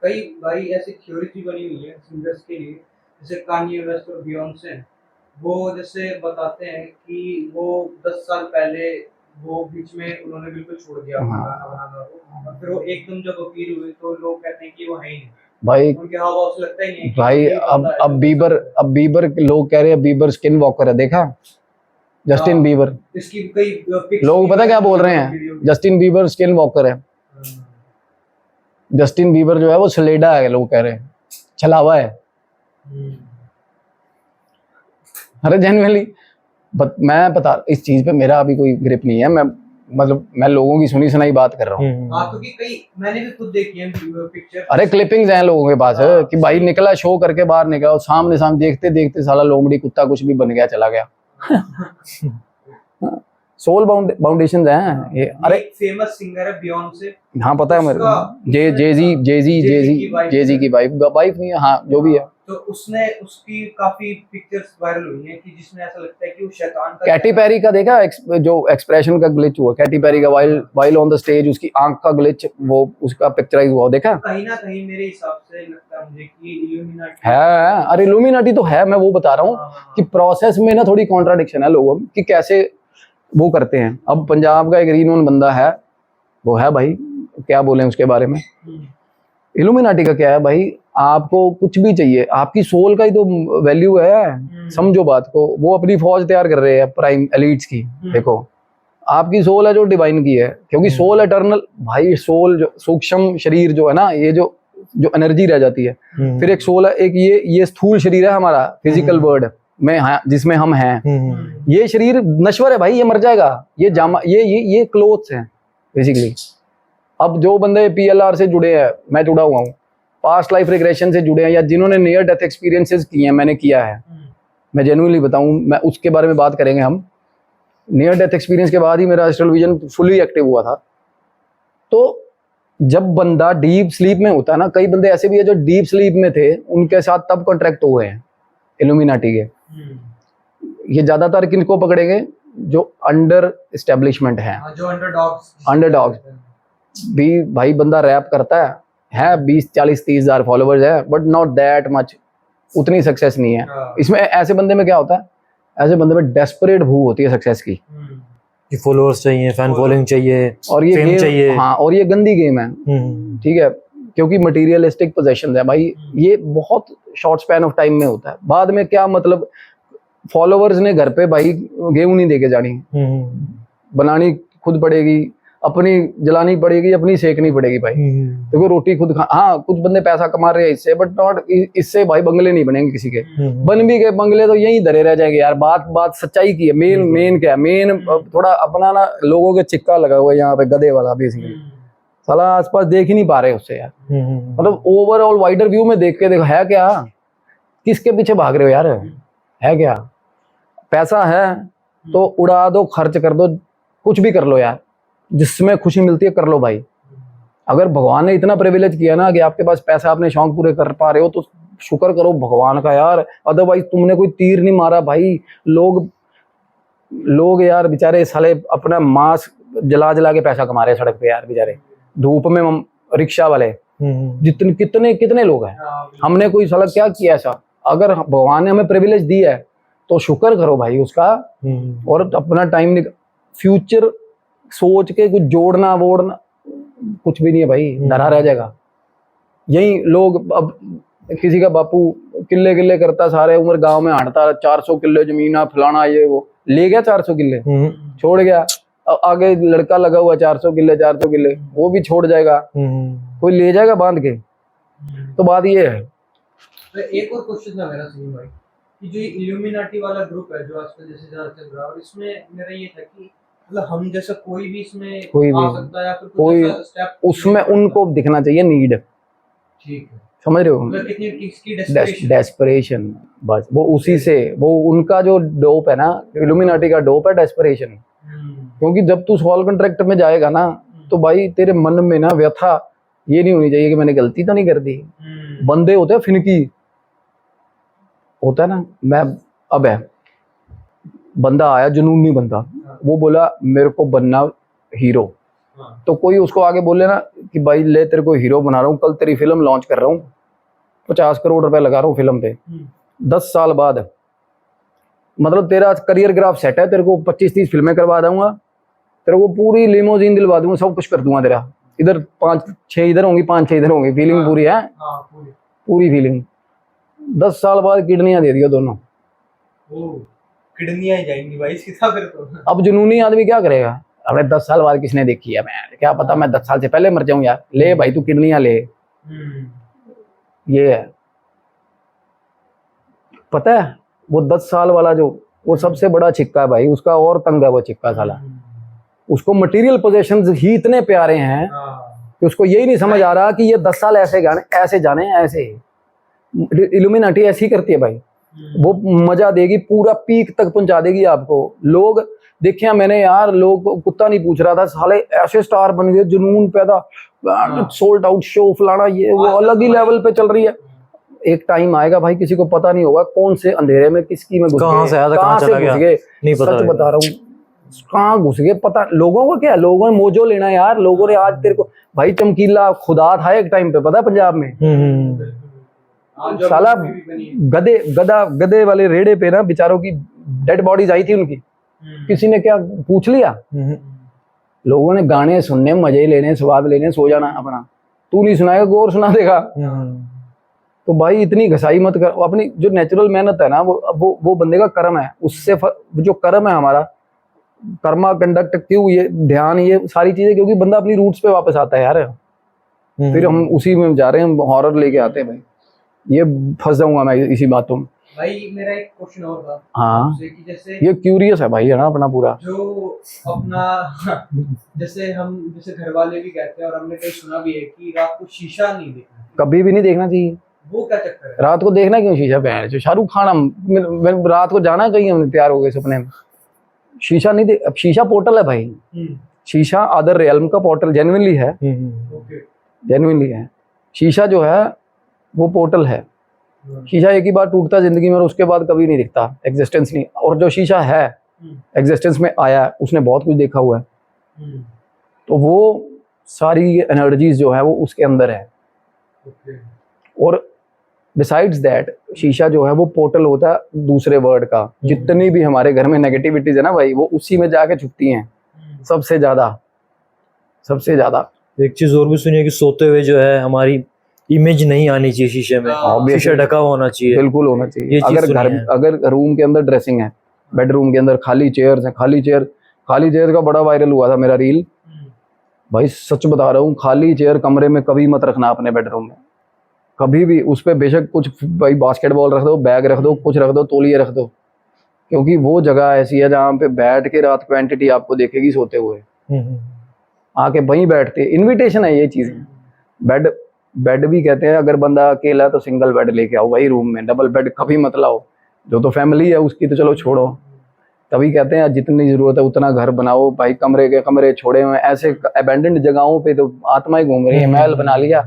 कई भाई ऐसी थ्योरी भी बनी हुई है सिंगर्स के लिए, जैसे कान्ये वेस्ट और बियॉन्से, वो जैसे बताते हैं कि वो 10 साल पहले वो बीच में उन्होंने बिल्कुल छोड़ दिया गाना बनाना को, और फिर वो एकदम जब अपील हुई तो लोग कहते हैं कि वो है ही नहीं भाई। उनके हाव से लगता ही नहीं भाई अब बीबर लोग कह रहे हैं बीबर स्किन वॉकर है, देखा जस्टिन बीबर, इसकी कई लोग पता क्या बोल रहे हैं, जस्टिन बीबर स्किन वॉकर है। जस्टिन बीबर जो है वो स्लेडा है, लोग कह रहे हैं छलावा है। अरे जेन्युइनली मैं पता, इस चीज पे मेरा अभी कोई ग्रिप नहीं है, मैं मतलब मैं लोगों की सुनी सुनाई बात कर रहा हूँ। हाँ, क्योंकि कई मैंने भी खुद देखी है पिक्चर। अरे क्लिपिंग्स हैं लोगों के पास कि भाई निकला शो करके बाहर निकला, सामने देखते देखते साला लोमड़ी कुत्ता कुछ भी बन गया, चला गया। सोल फाउंडेशन हैं ये। अरे फेमस सिंगर है बियॉन्से। हाँ पता है मेरे को, जेजी की वाइफ नहीं है, हाँ जो भी है। तो उसने उसकी काफी पिक्चर्स वायरल हुई हैं कि जिसमें ऐसा लगता है कि वो शैतान का। कैटी पेरी का देखा जो एक्सप्रेशन का ग्लिच हुआ, कैटी पेरी का वाइल ऑन द स्टेज, उसकी आंख का ग्लिच, वो उसका पिक्चराइज हुआ, देखा? कहीं ना कहीं मेरे हिसाब से लगता है मुझे कि इल्यूमिनाटी है। अरे इल्यूमिनाटी तो है, मैं वो बता रहा हूँ कि प्रोसेस में ना थोड़ी कॉन्ट्राडिक्शन है लोगों की, कैसे वो करते हैं। अब पंजाब का एक रीनोन बंदा है, वो है भाई, क्या बोलें उसके बारे में। इल्यूमिनाटी का क्या है भाई, आपको कुछ भी चाहिए, आपकी सोल का ही तो वैल्यू है, समझो बात को। वो अपनी फौज तैयार कर रहे हैं प्राइम एलिट्स की। देखो आपकी सोल है जो डिवाइन की है, क्योंकि सोल एटर्नल भाई। सोल जो सूक्ष्म शरीर जो है ना, ये जो एनर्जी रह जाती है, फिर एक सोल है, एक ये स्थूल शरीर है हमारा, फिजिकल वर्ड में जिसमें हम हैं। ये शरीर नश्वर है भाई, ये मर जाएगा। ये जामा ये क्लोथ्स हैं बेसिकली। अब जो बंदे PLR से जुड़े हैं, मैं जुड़ा हुआ हूँ, पास्ट लाइफ रिग्रेशन से जुड़े हैं, या जिन्होंने नियर डेथ एक्सपीरियंसेस किए हैं, मैंने किया है, मैं जेन्युइनली बताऊं, मैं उसके बारे में बात करेंगे हम। नियर डेथ एक्सपीरियंस के बाद ही मेरा एस्ट्रल विजन फुली एक्टिव हुआ था। तो जब बंदा डीप स्लीप में होता है ना, कई बंदे ऐसे भी है जो डीप स्लीप में थे, उनके साथ तब कॉन्ट्रैक्ट हुए हैं इल्यूमिनाटी के। ये ज्यादातर किनको पकड़ेंगे, जो अंडर एस्टेब्लिशमेंट है, जो अंडरडॉग्स भी। भाई बंदा रैप करता है 20-40-30 हज़ार फॉलोवर्स है, बट नॉट दैट मच, उतनी सक्सेस नहीं है इसमें। ऐसे बंदे में क्या होता है, ऐसे बंदे में डेस्परेट भूख होती है सक्सेस की, कि फॉलोअर्स चाहिए, फैन फॉलोइंग चाहिए, और ये फेम चाहिए। हाँ, और ये गंदी गेम है, ठीक है, क्योंकि मटेरियलिस्टिक पोजेशन है भाई। ये बहुत शॉर्ट स्पैन ऑफ टाइम में होता है, बाद में क्या मतलब, फॉलोवर्स ने घर पे भाई गेहूं नहीं देके जानी, बनानी खुद पड़ेगी, अपनी जलानी पड़ेगी, अपनी सेकनी पड़ेगी भाई। देखो रोटी खुद हाँ, कुछ बंदे पैसा कमा रहे हैं इससे, बट नॉट इससे भाई बंगले नहीं बनेंगे किसी के। बन भी गए बंगले तो यहीं धरे रह जाएंगे यार। बात सच्चाई की है। मेन क्या है, मेन थोड़ा अपना ना, लोगों के चिक्का लगा हुआ है यहाँ पे, गधे वाला बेसिकली। साला आसपास देख ही नहीं पा रहे उससे यार। मतलब ओवरऑल वाइडर व्यू में देख के देखो, है क्या, किसके पीछे भाग रहे हो यार, है क्या? पैसा है तो उड़ा दो, खर्च कर दो, कुछ भी कर लो यार, जिसमें खुशी मिलती है कर लो भाई। अगर भगवान ने इतना प्रिविलेज किया ना कि आपके पास पैसा, अपने शौक पूरे कर पा रहे हो, तो शुक्र करो भगवान का यार। अदरवाइज तुमने कोई तीर नहीं मारा भाई। लोग यार बेचारे साले अपना मांस जला जला के पैसा कमा रहे हैं सड़क पे यार, बेचारे धूप में। रिक्शा वाले जितने कितने लोग हैं, हमने कोई साला क्या किया ऐसा? अगर भगवान ने हमें प्रिविलेज दिया है तो शुक्र करो भाई उसका, और अपना टाइम फ्यूचर सोच के कुछ जोड़ना वोड़ना कुछ भी नहीं है भाई, धरा रह जाएगा। यही लोग, अब किसी का बापू किल्ले करता, सारे उम्र गांव में हांटता, 400 किल्ले जमीन फलाना ये वो, ले गया 400 किल्ले छोड़ गया। आगे लड़का लगा हुआ 400 किल्ले वो भी छोड़ जाएगा, कोई ले जाएगा बांध के। तो बात ये है। तो एक और क्वेश्चन था मेरा सुनील भाई, कि जो इल्यूमिनाटी वाला ग्रुप है जो आजकल जैसे ज्यादा चल रहा है, और इसमें मेरा ये था कि मतलब हम जैसा कोई भी इसमें आ सकता है, या फिर कोई स्टेप उसमें उनको दिखना चाहिए नीड, ठीक है, समझ रहे हो? मतलब कितनी किसकी डेस्परेशन, बस वो उसी से, वो उनका जो डोप है ना, इल्यूमिनाटी का डोप है क्योंकि जब तू सोल कॉन्ट्रैक्ट में जाएगा ना, तो भाई तेरे मन में ना व्यथा ये नहीं होनी चाहिए कि मैंने गलती तो नहीं कर दी। बंदे होते हैं फिनकी, होता है ना। मैं अब है बंदा आया जुनूनी बंदा, वो बोला मेरे को बनना हीरो, तो कोई उसको आगे बोले ना कि भाई ले तेरे को हीरो बना रहा हूँ, कल तेरी फिल्म लॉन्च कर रहा हूँ, 50 करोड़ रुपए लगा रहा हूँ फिल्म पे, 10 साल बाद मतलब तेरा करियर ग्राफ सेट है, तेरे को 25-30 फिल्में करवा दूंगा, तेरे को पूरी लिमोजीन दिलवा दूंगा, सब कुछ कर दूंगा तेरा, इधर 5-6 इधर होंगी, 5-6 इधर होंगी, फीलिंग पूरी है, पूरी फीलिंग। 10 साल बाद किडनियां दे दिया दोनों, किडनियां ही जाएंगी भाई सीधा फिर तो। अब जुनूनी आदमी क्या करेगा, अबे 10 साल बाद किसने देखी है, मैं क्या पता, मैं 10 साल से पहले मर जाऊं यार, ले भाई तू किडनियां ले। ये है, पता है वो 10 साल वाला जो, वो सबसे बड़ा छिक्का है भाई, उसका और तंग है वो छिक्का साला, उसको मटेरियल पोजेशंस ही इतने प्यारे हैं कि उसको यही नहीं समझ आ रहा कि ये 10 साल ऐसे जाने ऐसे। इल्यूमिनाटी ऐसी करती है भाई, वो मजा देगी, पूरा पीक तक पहुंचा देगी आपको। लोग देखिए मैंने यार, लोग कुत्ता नहीं पूछ रहा था, साले ऐसे स्टार बन गए, जुनून पैदा, सोल्ड आउट शो फलाना, ये वो अलग ही लेवल पे चल रही है। एक टाइम आएगा भाई, किसी को पता नहीं होगा कौन से अंधेरे में किसकी में घुस कहाँ गए, से आया था, कहाँ कहाँ से चला घुस गया, गए, नहीं पता सच लगेगा। बता रहा हूँ, कहाँ घुस गए पता। लोगों को क्या है, लोगों ने मोजो लेना है यार, लोगों ने आज तेरे को भाई चमकीला खुदा था एक टाइम पे, पता है पंजाब में, साला गधे वाले रेड़े पे ना बेचारों की डेड बॉडीज आई थी उनकी, किसी ने क्या पूछ लिया, लोगों ने गाने सुनने, मजे लेने, स्वाद लेने, सो जाना अपना। तू नहीं सुनाएगा, गौर सुना देगा। तो भाई इतनी घसाई मत कर, अपनी जो नेचुरल मेहनत है ना, वो बंदे का कर्म है, उससे जो कर्म है हमारा, कर्मा कंडक्ट, क्यों ये ध्यान, ये सारी चीजें, क्योंकि बंदा अपनी रूट्स पे वापस आता है यार। फिर हम उसी में जा रहे हैं, हम हॉरर लेके आते हैं भाई, ये फंस जाऊंगा मैं इसी बातों में। भाई मेरा एक क्वेश्चन और था हाँ, कि जैसे ये क्यूरियस है भाई, है ना अपना पूरा, जो अपना जैसे हम जैसे घर वाले भी कहते हैं और हमने कहीं सुना भी है कि रात को शीशा नहीं देखना, कभी भी नहीं देखना चाहिए। वो क्या चक्कर है? रात को देखना क्यों शीशा, बहन जो शाहरुख खान, हम रात को जाना कहीं, हमने तैयार हो गए सपने में, शीशा नहीं अब शीशा पोर्टल है भाई, शीशा अदर रियल्म का पोर्टल जेन्युइनली है, जेन्युइनली है। शीशा जो है वो पोर्टल है, शीशा एक ही बार टूटता जिंदगी में और उसके बाद कभी नहीं दिखता, एग्जिस्टेंस नहीं। और जो शीशा है एग्जिस्टेंस में आया है, उसने बहुत कुछ देखा हुआ है, तो वो सारी एनर्जीज जो है वो उसके अंदर है। और बिसाइड्स दैट शीशा जो है वो पोर्टल होता है दूसरे वर्ड का। जितनी भी हमारे घर में नेगेटिविटीज है ना भाई, वो उसी में जाके छुपती हैं सबसे ज्यादा, सबसे ज्यादा। एक चीज और भी सुनिए कि सोते हुए जो है हमारी इमेज नहीं आनी चाहिए शीशे में, शीशा ढका हुआ होना चाहिए, बिल्कुल होना चाहिए। ये चीज अगर घर, अगर रूम के अंदर ड्रेसिंग है, बेडरूम के अंदर खाली चेयर्स हैं, खाली चेयर का बड़ा वायरल हुआ था मेरा रील भाई, सच बता रहा हूँ, खाली चेयर कमरे में कभी मत रखना अपने बेडरूम में, कभी भी। उस पर बेशक कुछ भाई बास्केटबॉल रख दो, बैग रख दो, कुछ रख दो, तौलिए रख दो, क्योंकि वो जगह ऐसी है जहाँ पे बैठ के रात को एंटिटी आपको देखेगी सोते हुए, आके वहीं बैठते। इनविटेशन है ये चीज़। बेड भी कहते हैं, अगर बंदा अकेला है तो सिंगल बेड लेके आओ भाई रूम में, डबल बेड कभी मत लाओ। जो तो फैमिली है उसकी तो चलो छोड़ो, तभी कहते हैं जितनी ज़रूरत है उतना घर बनाओ भाई। कमरे के कमरे छोड़े हुए ऐसे अबैंडन्ड जगहों पे तो आत्माएं घूम रही है, महल बना लिया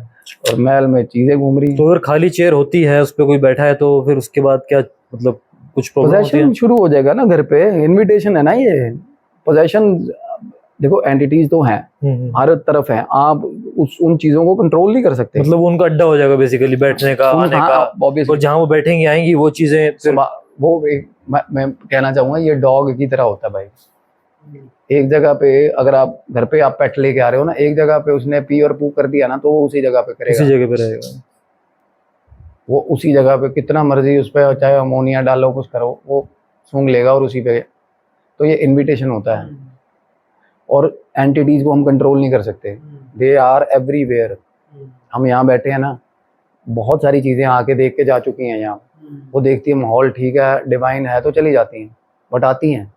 और महल में चीज़ें घूम रही। तो अगर खाली चेयर होती है, उस पर कोई बैठा है, तो फिर उसके बाद क्या मतलब कुछ प्रॉब्लम होती है? पोजेशन शुरू हो जाएगा ना घर पे, इनविटेशन है ना ये। पोजेशन देखो, एंटिटीज तो हैं हर तरफ है, आप उन चीजों को कंट्रोल नहीं कर सकते। मतलब उनका अड्डा हो जाएगा बेसिकली, बैठने का, आने का, और जहाँ वो बैठेंगे आएंगी वो चीजें फिर वो मैं कहना चाहूंगा ये डॉग की तरह होता है भाई। एक जगह पे अगर आप घर पे आप पेट लेके आ रहे हो ना, एक जगह पे उसने पी और पू कर दिया ना, तो वो उसी जगह पे करेगा, उसी जगह पे रहेगा वो उसी जगह पे, कितना मर्जी उस पर चाहे अमोनिया डालो कुछ करो, वो सूंघ लेगा और उसी पे। तो ये इनविटेशन होता है। और एंटिटीज को हम कंट्रोल नहीं कर सकते, दे आर एवरीवेयर। हम यहाँ बैठे हैं ना, बहुत सारी चीज़ें आके देख के जा चुकी हैं यहाँ, वो देखती है माहौल ठीक है, डिवाइन है, तो चली जाती हैं, बट आती हैं।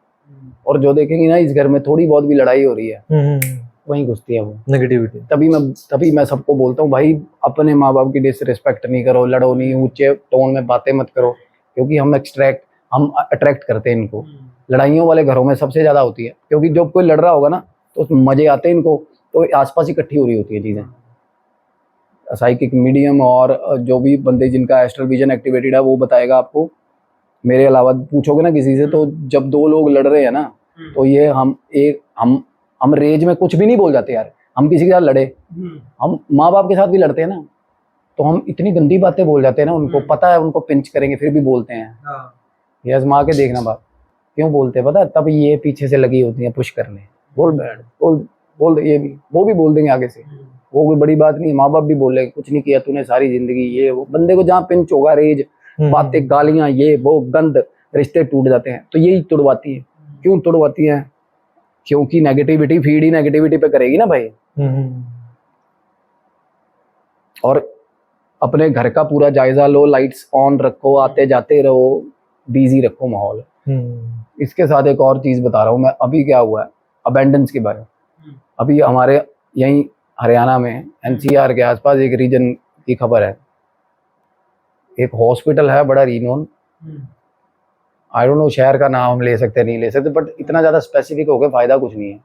और जो देखेंगी ना इस घर में थोड़ी बहुत भी लड़ाई हो रही है, वहीं घुसती है वो नेगेटिविटी। तभी मैं सबको बोलता हूँ भाई, अपने माँ बाप की डिसरिस्पेक्ट नहीं करो, लड़ो नहीं, ऊंचे टोन में बातें मत करो, क्योंकि हम अट्रैक्ट करते हैं इनको। लड़ाइयों वाले घरों में सबसे ज़्यादा होती है, क्योंकि जब कोई लड़ रहा होगा ना तो मजे आते हैं इनको, तो आसपास इकट्ठी हो रही होती है चीज़ें। साइकिक मीडियम और जो भी बंदे जिनका एस्ट्रल विजन एक्टिवेटेड है वो बताएगा आपको। मेरे अलावा पूछोगे ना किसी से, तो जब दो लोग लड़ रहे हैं ना, तो ये हम रेज में कुछ भी नहीं बोल जाते यार। हम किसी के साथ लड़े, हम माँ बाप के साथ भी लड़ते हैं ना, तो हम इतनी गंदी बातें बोल जाते हैं ना, उनको पता है उनको पिंच करेंगे फिर भी बोलते हैं। ये आजमा के देखना बात क्यों बोलते हैं, पता है? तब ये पीछे से लगी होती है पुश करने, बोल बैठ, बोल ये भी, वो भी बोल देंगे आगे से, वो कोई बड़ी बात नहीं है। माँ बाप भी बोल रहे कुछ नहीं किया तूने सारी जिंदगी, ये वो। बंदे को जहाँ पिंच होगा, रेज, बातें, गालियां, ये वो गंद, रिश्ते टूट जाते हैं। तो यही तुड़वाती है। क्यों तुड़वाती है? क्योंकि नेगेटिविटी फीड ही नेगेटिविटी पे करेगी ना भाई। और अपने घर का पूरा जायजा लो, लाइट्स ऑन रखो, आते जाते रहो, बिजी रखो माहौल। इसके साथ एक और चीज बता रहा हूँ मैं, अभी क्या हुआ है अबेंडेंस के बारे में। अभी हमारे यहीं हरियाणा में एनसीआर के आसपास एक रीजन की खबर है। एक हॉस्पिटल है बड़ा रीनोन, आई डोंट नो शहर का नाम हम ले सकते नहीं ले सकते, बट इतना ज़्यादा स्पेसिफिक हो गया फायदा कुछ नहीं है।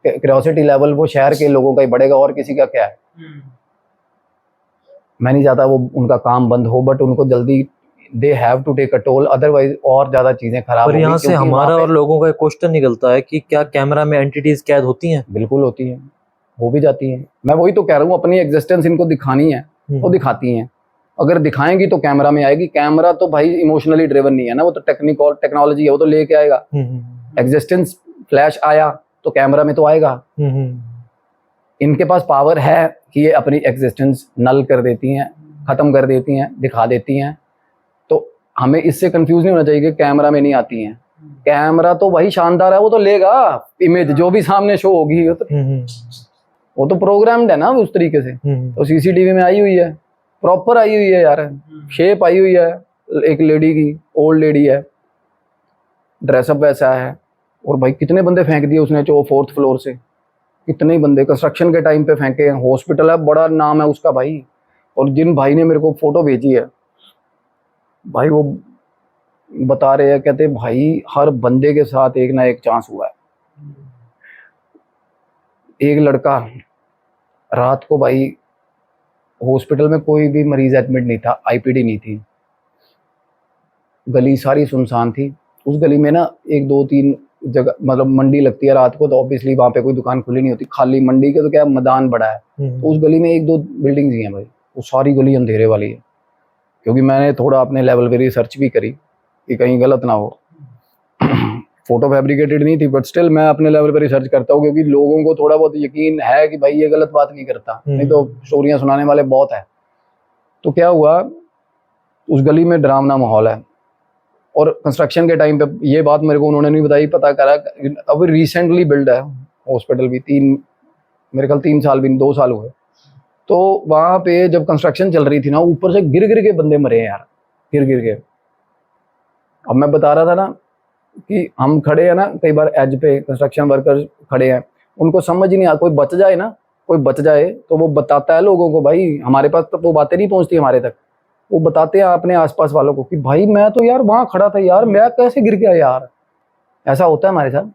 क्यूरियोसिटी लेवल वो शहर के लोगों का ही बढ़ेगा, और किसी का क्या है। मैं नहीं चाहता वो उनका काम बंद हो, बट उनको जल्दी they have to take a toll, otherwise और ज़्यादा चीज़ें खराब पर यहाँ से हमारा और लोगों का एक क्वेश्चन निकलता है कि क्या कैमरा में एंटिटीज कैद होती हैं? बिल्कुल होती हैं, हो भी जाती हैं। मैं वही तो कह रहा हूँ, अपनी एग्जिस्टेंस इनको दिखानी है वो दिखाती हैं। अगर दिखाएंगी तो कैमरा में आएगी। कैमरा तो भाई इमोशनली ड्रिवन नहीं है ना, वो तो टेक्नोलॉजी है, वो तो लेके आएगा। एग्जिस्टेंस फ्लैश आया तो कैमरा में तो आएगा। इनके पास पावर है कि ये अपनी एग्जिस्टेंस नल कर देती हैं, खत्म कर देती हैं, दिखा देती हैं। तो हमें इससे कंफ्यूज नहीं होना चाहिए कि कैमरा में नहीं आती हैं। कैमरा तो वही शानदार है, वो तो लेगा इमेज जो भी सामने शो होगी, वो तो प्रोग्राम्ड है ना उस तरीके से। तो सीसीटीवी में आई हुई है, प्रॉपर आई हुई है यार, शेप आई हुई है एक लेडी की, ओल्ड लेडी है, ड्रेसअप वैसा है। और भाई कितने बंदे फेंक दिए उसने, जो 4th फ्लोर से, कितने बंदे कंस्ट्रक्शन के टाइम पे फेंके। हॉस्पिटल है, बड़ा नाम है उसका भाई। और जिन भाई ने मेरे को फोटो भेजी है भाई, वो बता रहे हैं, कहते भाई हर बंदे के साथ एक ना एक चांस हुआ है। एक लड़का रात को भाई, हॉस्पिटल में कोई भी मरीज एडमिट नहीं था, आईपीडी नहीं थी, गली सारी सुनसान थी। उस गली में ना 1 2 3 जगह, मतलब मंडी लगती है रात को, तो ऑब्वियसली वहाँ पे कोई दुकान खुली नहीं होती, खाली मंडी के तो क्या मैदान बड़ा है। तो उस गली में 1 2 बिल्डिंग्स ही हैं भाई, वो सारी गली अंधेरे वाली है। क्योंकि मैंने थोड़ा अपने लेवल पे रिसर्च भी करी कि कहीं गलत ना हो। फोटो फैब्रिकेटेड नहीं थी, बट स्टिल मैं अपने लेवल पे रिसर्च करता हूँ, क्योंकि लोगों को थोड़ा बहुत यकीन है कि भाई ये गलत बात नहीं करता, नहीं तो स्टोरियां सुनाने वाले बहुत है। तो क्या हुआ, उस गली में डरावना माहौल है। और कंस्ट्रक्शन के टाइम पे ये बात मेरे को उन्होंने नहीं बताई, पता करा अभी रिसेंटली बिल्ड है हॉस्पिटल भी, 3 साल भी 2 साल हुए। तो वहाँ पे जब कंस्ट्रक्शन चल रही थी ना, ऊपर से गिर गिर के बंदे मरे हैं यार, गिर गिर के। अब मैं बता रहा था ना कि हम खड़े हैं ना कई बार एज पे, कंस्ट्रक्शन वर्कर्स खड़े हैं, उनको समझ ही नहीं आता। कोई बच जाए ना, कोई बच जाए तो वो बताता है लोगों को, भाई हमारे पास तो वो बातें नहीं पहुंचती हमारे तक, वो बताते हैं अपने आसपास वालों को कि भाई मैं तो यार वहाँ खड़ा था यार, मैं कैसे गिर गया यार। ऐसा होता है हमारे साथ,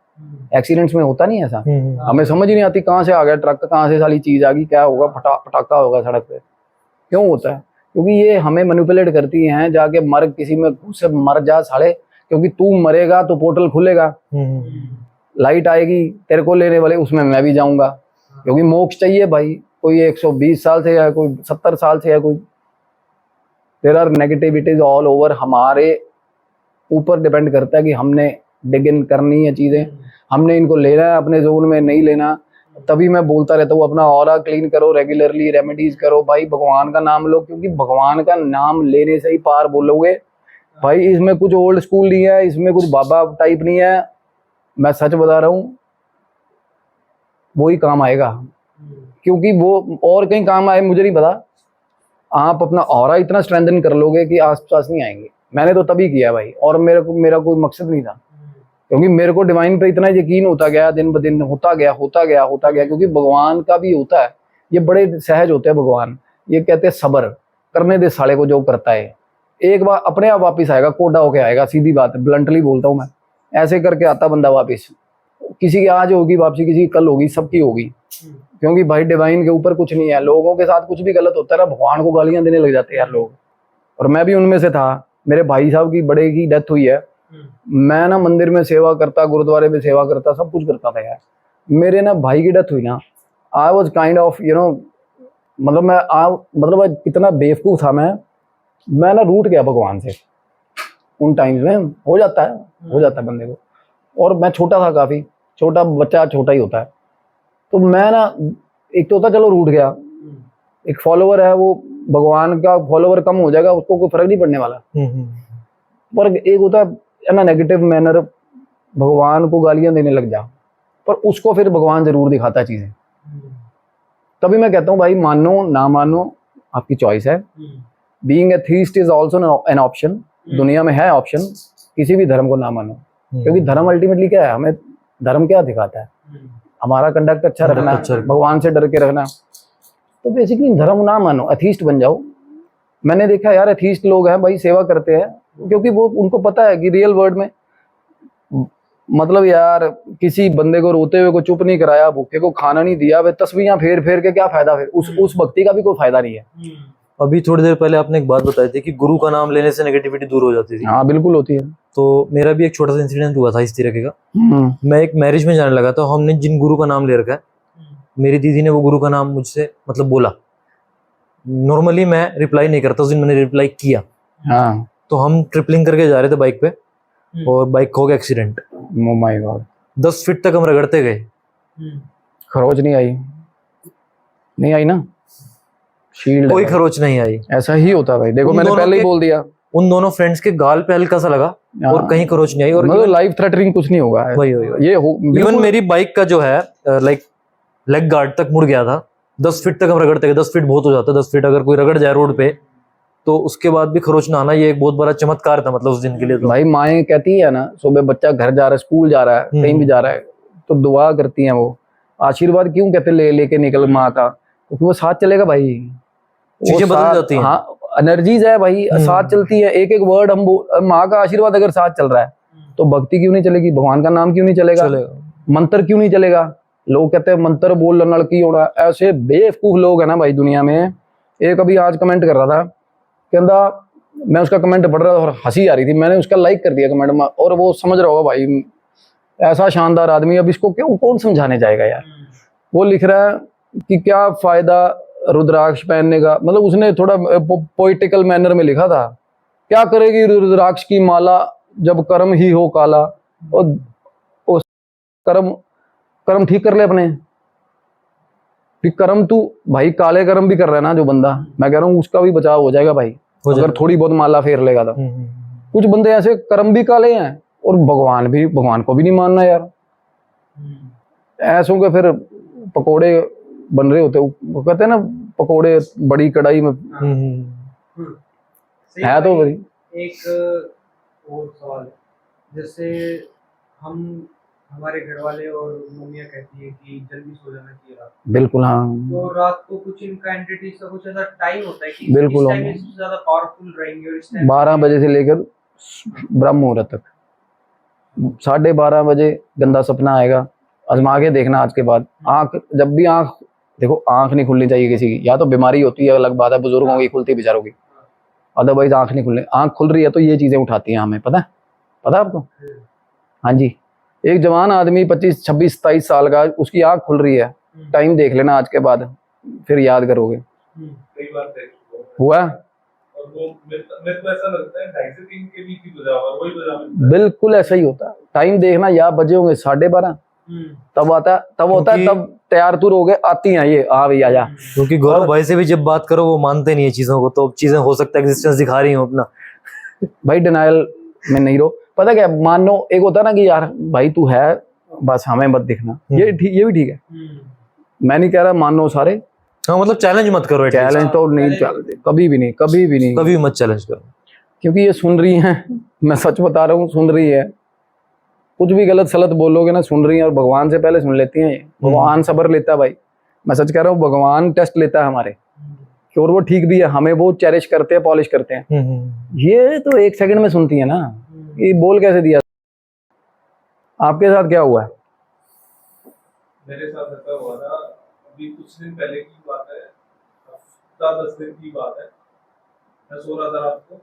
एक्सीडेंट्स में होता नहीं ऐसा। हमें समझ ही नहीं आती कहाँ से आ गया ट्रक, कहाँ से सारी चीज आ गई, क्या होगा, पटाखा होगा सड़क पे। क्यों होता है? क्योंकि ये हमें मैनिपुलेट करती हैं, जाके मर किसी में घुस मर जा साले, क्योंकि तू मरेगा तो पोर्टल खुलेगा, लाइट आएगी तेरे को लेने वाले, उसमें मैं भी जाऊंगा, क्योंकि मोक्ष चाहिए भाई। कोई 120 साल से है, कोई 70 साल से है, कोई। There are negativities all over. हमारे ऊपर डिपेंड करता है कि हमने डिग इन करनी है चीजें, हमने इनको लेना है अपने जोन में, नहीं लेना। तभी मैं बोलता रहता हूँ अपना ऑरा क्लीन करो, रेगुलरली रेमेडीज करो भाई, भगवान का नाम लो, क्योंकि भगवान का नाम लेने से ही पार बोलोगे भाई। इसमें कुछ ओल्ड स्कूल नहीं है, इसमें कुछ बाबा टाइप नहीं है, मैं सच बता रहा हूँ, वो ही काम आएगा। क्योंकि वो और कहीं काम आए मुझे नहीं पता, आप अपना ऑरा इतना स्ट्रेंथन कर लोगे कि आसपास नहीं आएंगे। मैंने तो तभी किया भाई, और मेरा कोई मकसद नहीं था, क्योंकि मेरे को डिवाइन पे इतना यकीन होता गया, दिन ब दिन होता गया। क्योंकि भगवान का भी होता है, ये बड़े सहज होते हैं भगवान। ये कहते हैं सब्र करने दे साले को, जो करता है एक बार अपने आप वापिस आएगा, कोडा होके आएगा। सीधी बात है, ब्लंटली बोलता हूँ मैं, ऐसे करके आता बंदा वापिस। किसी की आज होगी वापसी, किसी की कल होगी, सबकी होगी, क्योंकि भाई डिवाइन के ऊपर कुछ नहीं है। लोगों के साथ कुछ भी गलत होता है ना, भगवान को गालियां देने लग जाते हैं यार लोग, और मैं भी उनमें से था। मेरे भाई साहब की बड़े की डेथ हुई है, मैं ना मंदिर में सेवा करता, गुरुद्वारे में सेवा करता, सब कुछ करता था यार। मेरे ना भाई की डेथ हुई ना, आई वॉज काइंड ऑफ मतलब मतलब कितना बेवकूफ़ था मैं ना रूठ गया भगवान से उन टाइम्स में। हो जाता है बंदे को, और मैं छोटा था, काफ़ी छोटा बच्चा छोटा ही होता है। तो मैं ना, एक तो होता चलो रूठ गया, एक फॉलोवर है वो भगवान का फॉलोवर कम हो जाएगा, उसको कोई फर्क नहीं पड़ने वाला। पर एक होता है ना नेगेटिव मैनर, भगवान को गालियां देने लग जा, पर उसको फिर भगवान जरूर दिखाता है चीजें। तभी मैं कहता हूँ भाई, मानो ना मानो आपकी चॉइस है। Being atheist is also an option. दुनिया में है ऑप्शन, किसी भी धर्म को ना मानो, क्योंकि धर्म अल्टीमेटली क्या है, हमें धर्म क्या दिखाता है, हमारा कंडक्ट अच्छा रखना, भगवान से डर के रखना। तो बेसिकली धर्म ना मानो, एथीस्ट बन जाओ। मैंने देखा यार एथीस्ट लोग हैं भाई, सेवा करते हैं, क्योंकि वो उनको पता है कि रियल वर्ल्ड में, मतलब यार किसी बंदे को रोते हुए को चुप नहीं कराया, भूखे को खाना नहीं दिया, वे तस्वीरें फेर फेर के क्या फायदा, फिर उस भक्ति का भी कोई फायदा नहीं है। अभी थोड़ी देर पहले आपने एक बात बताई थी कि गुरु का नाम लेने से नेगेटिविटी दूर हो जाती थी। हाँ बिल्कुल होती है। तो मेरा भी एक छोटा सा इंसिडेंट हुआ था इस तरीके का। मैं एक मैरिज में जाने लगा था, हमने जिन गुरु का नाम ले रखा है, मेरी दीदी ने वो गुरु का नाम मुझसे मतलब बोला। नॉर्मली मैं रिप्लाई नहीं करता, उस दिन मैंने रिप्लाई किया। हाँ। तो हम ट्रिपलिंग करके जा रहे थे बाइक पे, और बाइक हो गया accident. Oh my God. 10 feet तक हम रगड़ते गए, खरोच नहीं आई ना, शील्ड कोई खरोच नहीं आई। ऐसा ही होता है भाई, देखो मैंने पहले ही बोल दिया। उन दोनों फ्रेंड्स के गाल पे हल्का सा लगा और कहीं खरोच नहीं आई, और मतलब लाइफ थ्रेटनिंग कुछ नहीं होगा। वही ये इवन मेरी बाइक का जो है लाइक लेग गार्ड तक मुड़ गया था। 10 फीट तक हम रगड़ते गए। 10 फीट बहुत हो जाता है, 10 फीट अगर कोई रगड़ जाए रोड पे तो उसके बाद भी खरोच ना आना, ये एक बहुत बड़ा चमत्कार था मतलब उस दिन के लिए। तो भाई माएँ कहती है ना, सुबह बच्चा घर जा रहा है, स्कूल जा रहा है, कहीं भी जा रहा है, तो दुआ करती हैं वो। आशीर्वाद क्यों कहते लेके निकल माँ का, क्योंकि वो साथ चलेगा भाई, चीजें बदल जाती हैं। हाँ एनर्जीज है भाई, साथ चलती है। एक एक वर्ड हम माँ का आशीर्वाद अगर साथ चल रहा है तो भक्ति क्यों नहीं चलेगी, भगवान का नाम क्यों नहीं चलेगा, मंत्र क्यों नहीं चलेगा। लोग कहते हैं मंत्र बोल लड़की होना, ऐसे बेवकूफ लोग है ना भाई दुनिया में। एक अभी आज कमेंट कर रहा था, कहता मैं उसका कमेंट पढ़ रहा था और हंसी आ रही थी, मैंने उसका लाइक कर दिया कमेंट में, और वो समझ रहा होगा भाई ऐसा शानदार आदमी, अब इसको क्यों कौन समझाने जाएगा यार। वो लिख रहा है कि क्या फायदा रुद्राक्ष पहनने का, मतलब उसने थोड़ा पोइटिकल मैनर में लिखा था, क्या करेगी रुद्राक्ष की माला जब कर्म ही हो काला। और कर्म ठीक कर ले अपने, फिर कर्म तू भाई काले कर्म भी कर रहा है ना जो बंदा, मैं कह रहा हूँ उसका भी बचाव हो जाएगा भाई, अगर थोड़ी बहुत माला फेर लेगा तो। कुछ बंदे ऐसे कर्म भी काले हैं और भगवान को भी नहीं मानना यार। ऐसों के फिर पकोड़े बन रहे होते, वो कहते हैं ना पकोड़े बड़ी कढ़ाई में है। तो भाई एक और सवाल है, जैसे हमारे घर वाले और मम्मियाँ कहती है कि जल्दी सो जाना चाहिए रात, बिल्कुल हाँ, तो रात को कुछ इनका एंटिटीज का कुछ ऐसा टाइम होता है कि बिल्कुल इस टाइम में सबसे ज्यादा पावरफुल रहेंगे, और इस टाइम 12 बजे से लेकर ब्रह्म मुहूर्त तक, 12:30 बजे गंदा सपना आएगा, आजमा के देखना आज के बाद। आंख जब भी देखो आंख नहीं खुलनी चाहिए किसी की, या तो बीमारी होती है अलग बात है, बुजुर्गों की खुलती बेचारों की, अदरवाइज आंख नहीं खुलनी। आंख खुल रही है तो ये चीजें उठाती हैं हमें, पता है आपको। हाँ जी, एक जवान आदमी 25, 26, 27 साल का, उसकी आंख खुल रही है, टाइम देख लेना आज के बाद, फिर याद करोगे। कई बार हुआ, और वो मेरे को ऐसा लगता है 2:30 से 3 के बीच ही बजा हुआ, वही बजा मिलता है। बिल्कुल ऐसा ही होता है, टाइम देखना, या बजे होंगे 12:30, तब होता है, तब तैयार तुर हो गए, आती हैं ये आ भी आजा। क्योंकि गौरव भाई से भी जब बात करो वो मानते नहीं है चीजों को, तो चीजें हो सकता है एग्जिस्टेंस दिखा रही हो अपना। भाई डिनाइल में नहीं रहो, पता क्या, मान लो एक होता है ना कि यार भाई तू है बस हमें मत दिखना, ये भी ठीक है। मैं नहीं कह रहा मान लो सारे, हाँ मतलब चैलेंज मत करो, चैलेंज तो नहीं चलते कभी भी नहीं, कभी मत चैलेंज करो, क्योंकि ये सुन रही हैं, मैं सच बता रहा हूँ, सुन रही है, कुछ भी गलत सलत बोलोगे ना, सुन रही है, और भगवान से पहले सुन लेती हैं। भगवान सब्र लेता है भाई, मैं सच कह रहा हूँ, भगवान टेस्ट लेता है हमारे, और वो ठीक भी है, हमें वो चेरिश करते हैं, पॉलिश करते हैं। ये तो 1 सेकंड में सुनती है ना, ये बोल कैसे दिया। आपके साथ क्या हुआ है? मेरे साथ ऐसा हुआ था, अभी कुछ दिन पहले की बात है, हफ्ता 10 दिन की बात है। मैं सो रहा था रात को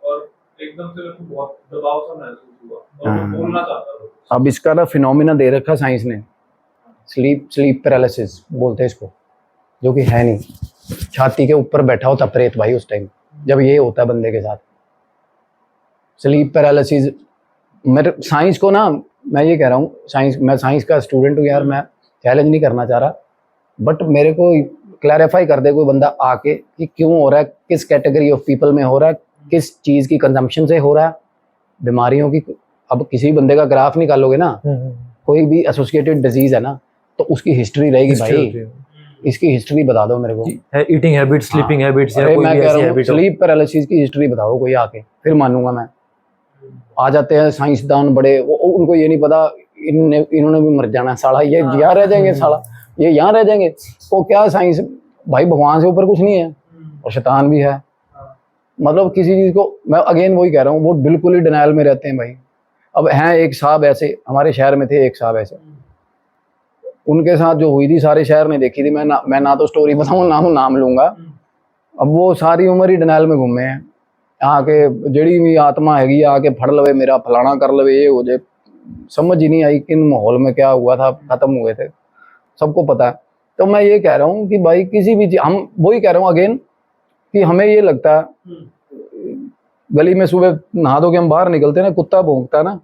और एकदम से मेरे को बहुत दबाव सा महसूस हुआ और मैं बोलना चाहता था। अब इसका ना फिनोमिना दे रखा साइंस ने, स्लीप पैरालिसिस बोलते हैं इसको, जो कि है नहीं। छाती के ऊपर बैठा होता प्रेत भाई उस टाइम जब ये होता है बंदे के साथ, स्लीप पैरालिसिस। मेरे साइंस को ना, मैं ये कह रहा हूँ साइंस, मैं साइंस का स्टूडेंट हूँ यार, मैं चैलेंज नहीं करना चाह रहा, बट मेरे को क्लैरिफाई कर दे कोई बंदा आके कि क्यों हो रहा है, किस कैटेगरी ऑफ पीपल में हो रहा है, किस चीज़ की कंजम्पशन से हो रहा है, बीमारियों की। अब किसी बंदे का ग्राफ निकालोगे ना, कोई भी एसोसिएटेड डिजीज है ना, तो उसकी हिस्ट्री रहेगी भाई। इसकी हिस्ट्री बता दो मेरे को, ईटिंग हैबिट, स्लीपिंग हैबिट्स या अरे कोई मैं भी कह ऐसी रहा हूँ हैबिट हो। स्लीप पैरालिसिस की हिस्ट्री बताओ कोई आके, फिर मानूंगा मैं। आ जाते हैं साइंसदान बड़े, उनको ये नहीं पता इन्होंने भी मर जाना है साला, ये यहाँ रह जाएंगे साला, ये यहाँ रह जाएंगे। तो क्या साइंस भाई, भगवान से ऊपर कुछ नहीं है और शैतान भी है। मतलब किसी चीज़ को मैं अगेन वही कह रहा हूँ, वो बिल्कुल ही डिनाइल में रहते हैं भाई। अब हैं एक साहब ऐसे, हमारे शहर में थे एक साहब ऐसे, उनके साथ जो हुई थी सारे शहर ने देखी थी। मैं ना तो स्टोरी बताऊँ ना तो नाम लूँगा। अब वो सारी उम्र ही डिनाइल में घूमे हैं, आके जड़ी भी आत्मा हैगी आके फड़ लवे मेरा, फलाना कर लवे, ये हो जाए। समझ ही नहीं आई किन माहौल में क्या हुआ था, खत्म हुए थे, सबको पता है। तो मैं ये कह रहा हूँ कि भाई किसी भी हम वही कह रहा हूँ अगेन कि हमें ये लगता है गली में सुबह नहा धो के हम बाहर निकलते हैं ना, कुत्ता भौंकता है ना,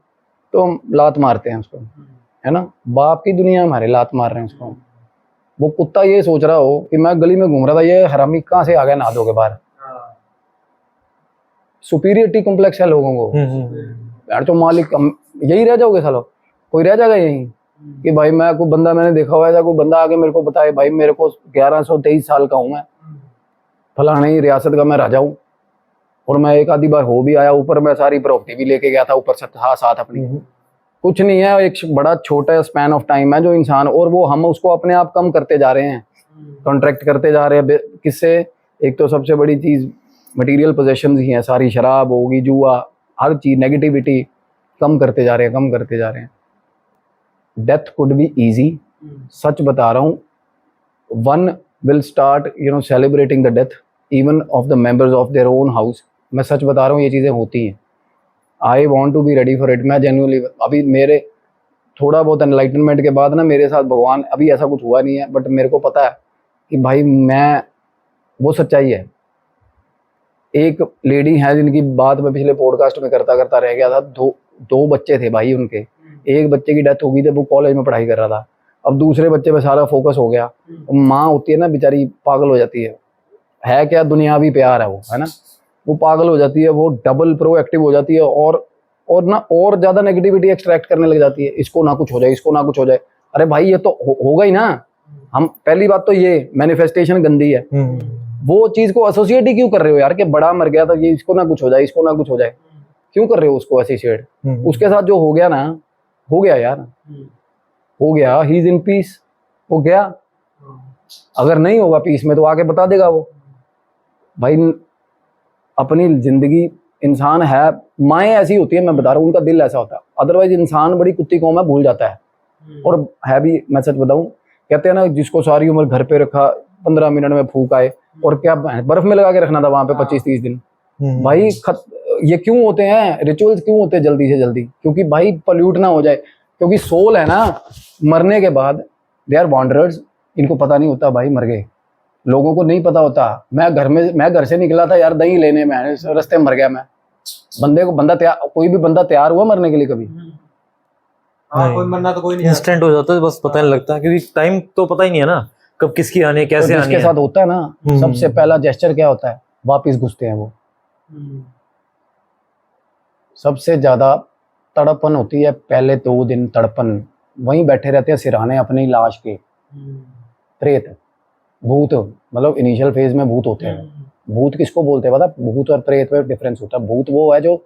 तो हम लात मारते हैं उसको, है ना। बाप की दुनिया में हमारे लात मार रहे हैं उसको। वो कुत्ता ये सोच रहा हो कि मैं गली में घूम रहा था, ये हरामी कहाँ से आ गया नहा धो के बाहर। सुपीरियरिटी कॉम्प्लेक्स है लोगों को यार। तो मालिक यही रह जाओगे सालो, कोई रह जाएगा यही कि भाई मैं कोई बंदा मैंने देखा हुआ है, कोई बंदा आके मेरे को बताए भाई मेरे को 1123 साल का हूँ मैं, फलाने ही रियासत का मैं राजा हूँ, और मैं एक आधी बार हो भी आया, ऊपर मैं सारी प्रॉपर्टी भी लेके गया था ऊपर से साथ अपनी। कुछ नहीं है, एक बड़ा छोटा स्पैन ऑफ टाइम है जो इंसान, और वो हम उसको अपने आप कम करते जा रहे हैं, कॉन्ट्रैक्ट करते जा रहे हैं। किससे? एक तो सबसे बड़ी चीज़ मटेरियल पोजेशंस ही हैं सारी, शराब होगी, जुआ, हर चीज़, नेगेटिविटी, कम करते जा रहे हैं, कम करते जा रहे हैं। डेथ कुड बी ईजी, सच बता रहा हूँ। One will start celebrating the death even of the members of their own house. मैं सच बता रहा हूँ, ये चीज़ें होती हैं। I want to be ready for it. मैं जेन्युइनली, अभी मेरे थोड़ा बहुत एनलाइटनमेंट के बाद ना मेरे साथ भगवान, अभी ऐसा कुछ हुआ नहीं है, बट मेरे को पता है कि भाई मैं, वो सच्चाई है। एक लेडी है जिनकी बात मैं पिछले पॉडकास्ट में करता करता रह गया था। दो बच्चे थे भाई उनके, एक बच्चे की डेथ हो गई थी, वो कॉलेज में पढ़ाई कर रहा था। अब दूसरे बच्चे पे सारा फोकस हो गया। माँ होती है ना बेचारी, पागल हो जाती है क्या दुनियावी प्यार है वो, है ना। वो पागल हो जाती है, वो डबल प्रोएक्टिव हो जाती है, और ना और ज़्यादा नेगेटिविटी एक्सट्रैक्ट करने लग जाती है। इसको ना कुछ हो जाए, इसको ना कुछ हो जाए। अरे भाई ये तो होगा ही ना। हम पहली बात तो ये मैनिफेस्टेशन गंदी है। वो चीज़ को एसोसिएट ही क्यों कर रहे हो यार कि बड़ा मर गया था, ये इसको ना कुछ हो जाए, इसको ना कुछ हो जाए, क्यों कर रहे हो उसको एसोसिएट? उसके साथ जो हो गया ना, हो गया यार, हो गया। ही इज इन पीस, हो गया। अगर नहीं होगा पीस में तो आके बता देगा वो। भाई अपनी जिंदगी, इंसान है, माएँ ऐसी होती है, मैं बता रहा हूँ, उनका दिल ऐसा होता है। अदरवाइज इंसान बड़ी कुत्ती कौम है, भूल जाता है। और है भी, मैं सच बताऊँ, कहते हैं ना जिसको सारी उम्र घर पे रखा, 15 मिनट में फूक आए, और क्या बर्फ में लगा के रखना था वहां पे 25-30 दिन। भाई ये क्यों होते हैं रिचुअल्स, क्यों होते हैं जल्दी से जल्दी? क्योंकि भाई पल्यूट ना हो जाए। क्योंकि सोल है ना, मरने के बाद दे आर वॉन्डरर्स। इनको पता नहीं होता भाई मर गए, लोगों को नहीं पता होता। मैं घर से निकला था यार दही लेने में, रास्ते में मर गया मैं। कोई भी बंदा तैयार हुआ मरने के लिए कभी? कोई मरना तो कोई नहीं, इंस्टेंट हो जाता है, बस पता नहीं लगता, क्योंकि टाइम तो पता ही नहीं है ना कब किसकी आने, कैसे तो आने जिसके साथ होता है ना, सबसे पहला जेस्चर क्या होता है? वापिस घुसते हैं वो। सबसे ज्यादा तड़पन होती है पहले 2 दिन, तड़पन, वहीं बैठे रहते हैं सिरहाने अपनी लाश के। प्रेत, भूत, मतलब इनिशियल फेज में भूत होते हैं। भूत किसको बोलते हैं पता? भूत और प्रेत में डिफरेंस होता है। भूत वो है जो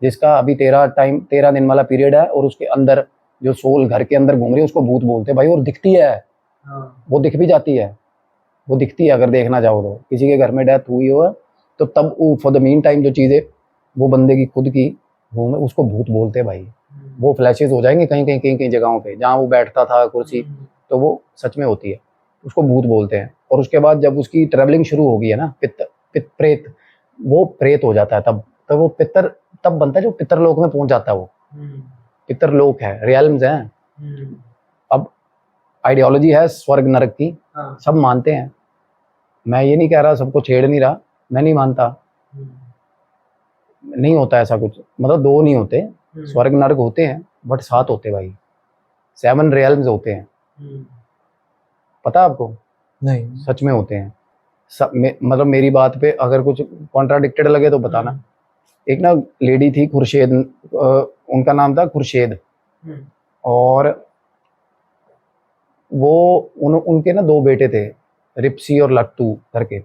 जिसका अभी 13 दिन वाला पीरियड है, और उसके अंदर जो सोल घर के अंदर घूम रही है उसको भूत बोलते हैं भाई। और दिखती है, वो दिख भी जाती है, वो दिखती है। अगर देखना चाहो तो किसी के घर में डेथ हुई हो तो तब फॉर द मीन टाइम जो चीज़ें वो बंदे की खुद की घूमे, उसको भूत बोलते हैं भाई। वो फ्लैशेज हो जाएंगे कहीं कहीं जगहों पे जहाँ वो बैठता था कुर्सी, तो वो सच में होती है, उसको भूत बोलते हैं। और उसके बाद जब उसकी ट्रैवलिंग शुरू होगी है ना, प्रेत, वो प्रेत हो जाता है तब, तो वो पितर तब बनता है जो पितरलोक में पहुंच जाता है। वो पितरलोक है, रियल्म्स हैं। अब आइडियोलॉजी है स्वर्ग नरक की, हाँ। सब मानते हैं, मैं ये नहीं कह रहा, सबको छेड़ नहीं रहा, मैं नहीं मानता, नहीं होता ऐसा कुछ, मतलब दो नहीं होते, स्वर्ग नरक होते हैं बट 7 होते भाई, 7 रियल्म्स होते हैं, पता आपको? नहीं। सच में होते हैं। मतलब मेरी बात पे अगर कुछ कॉन्ट्राडिक्टेड लगे तो बताना। एक ना लेडी थी खुर्शेद, उनका नाम था खुर्शेद, और वो उनके ना 2 बेटे थे, रिप्सी और लट्टू करके,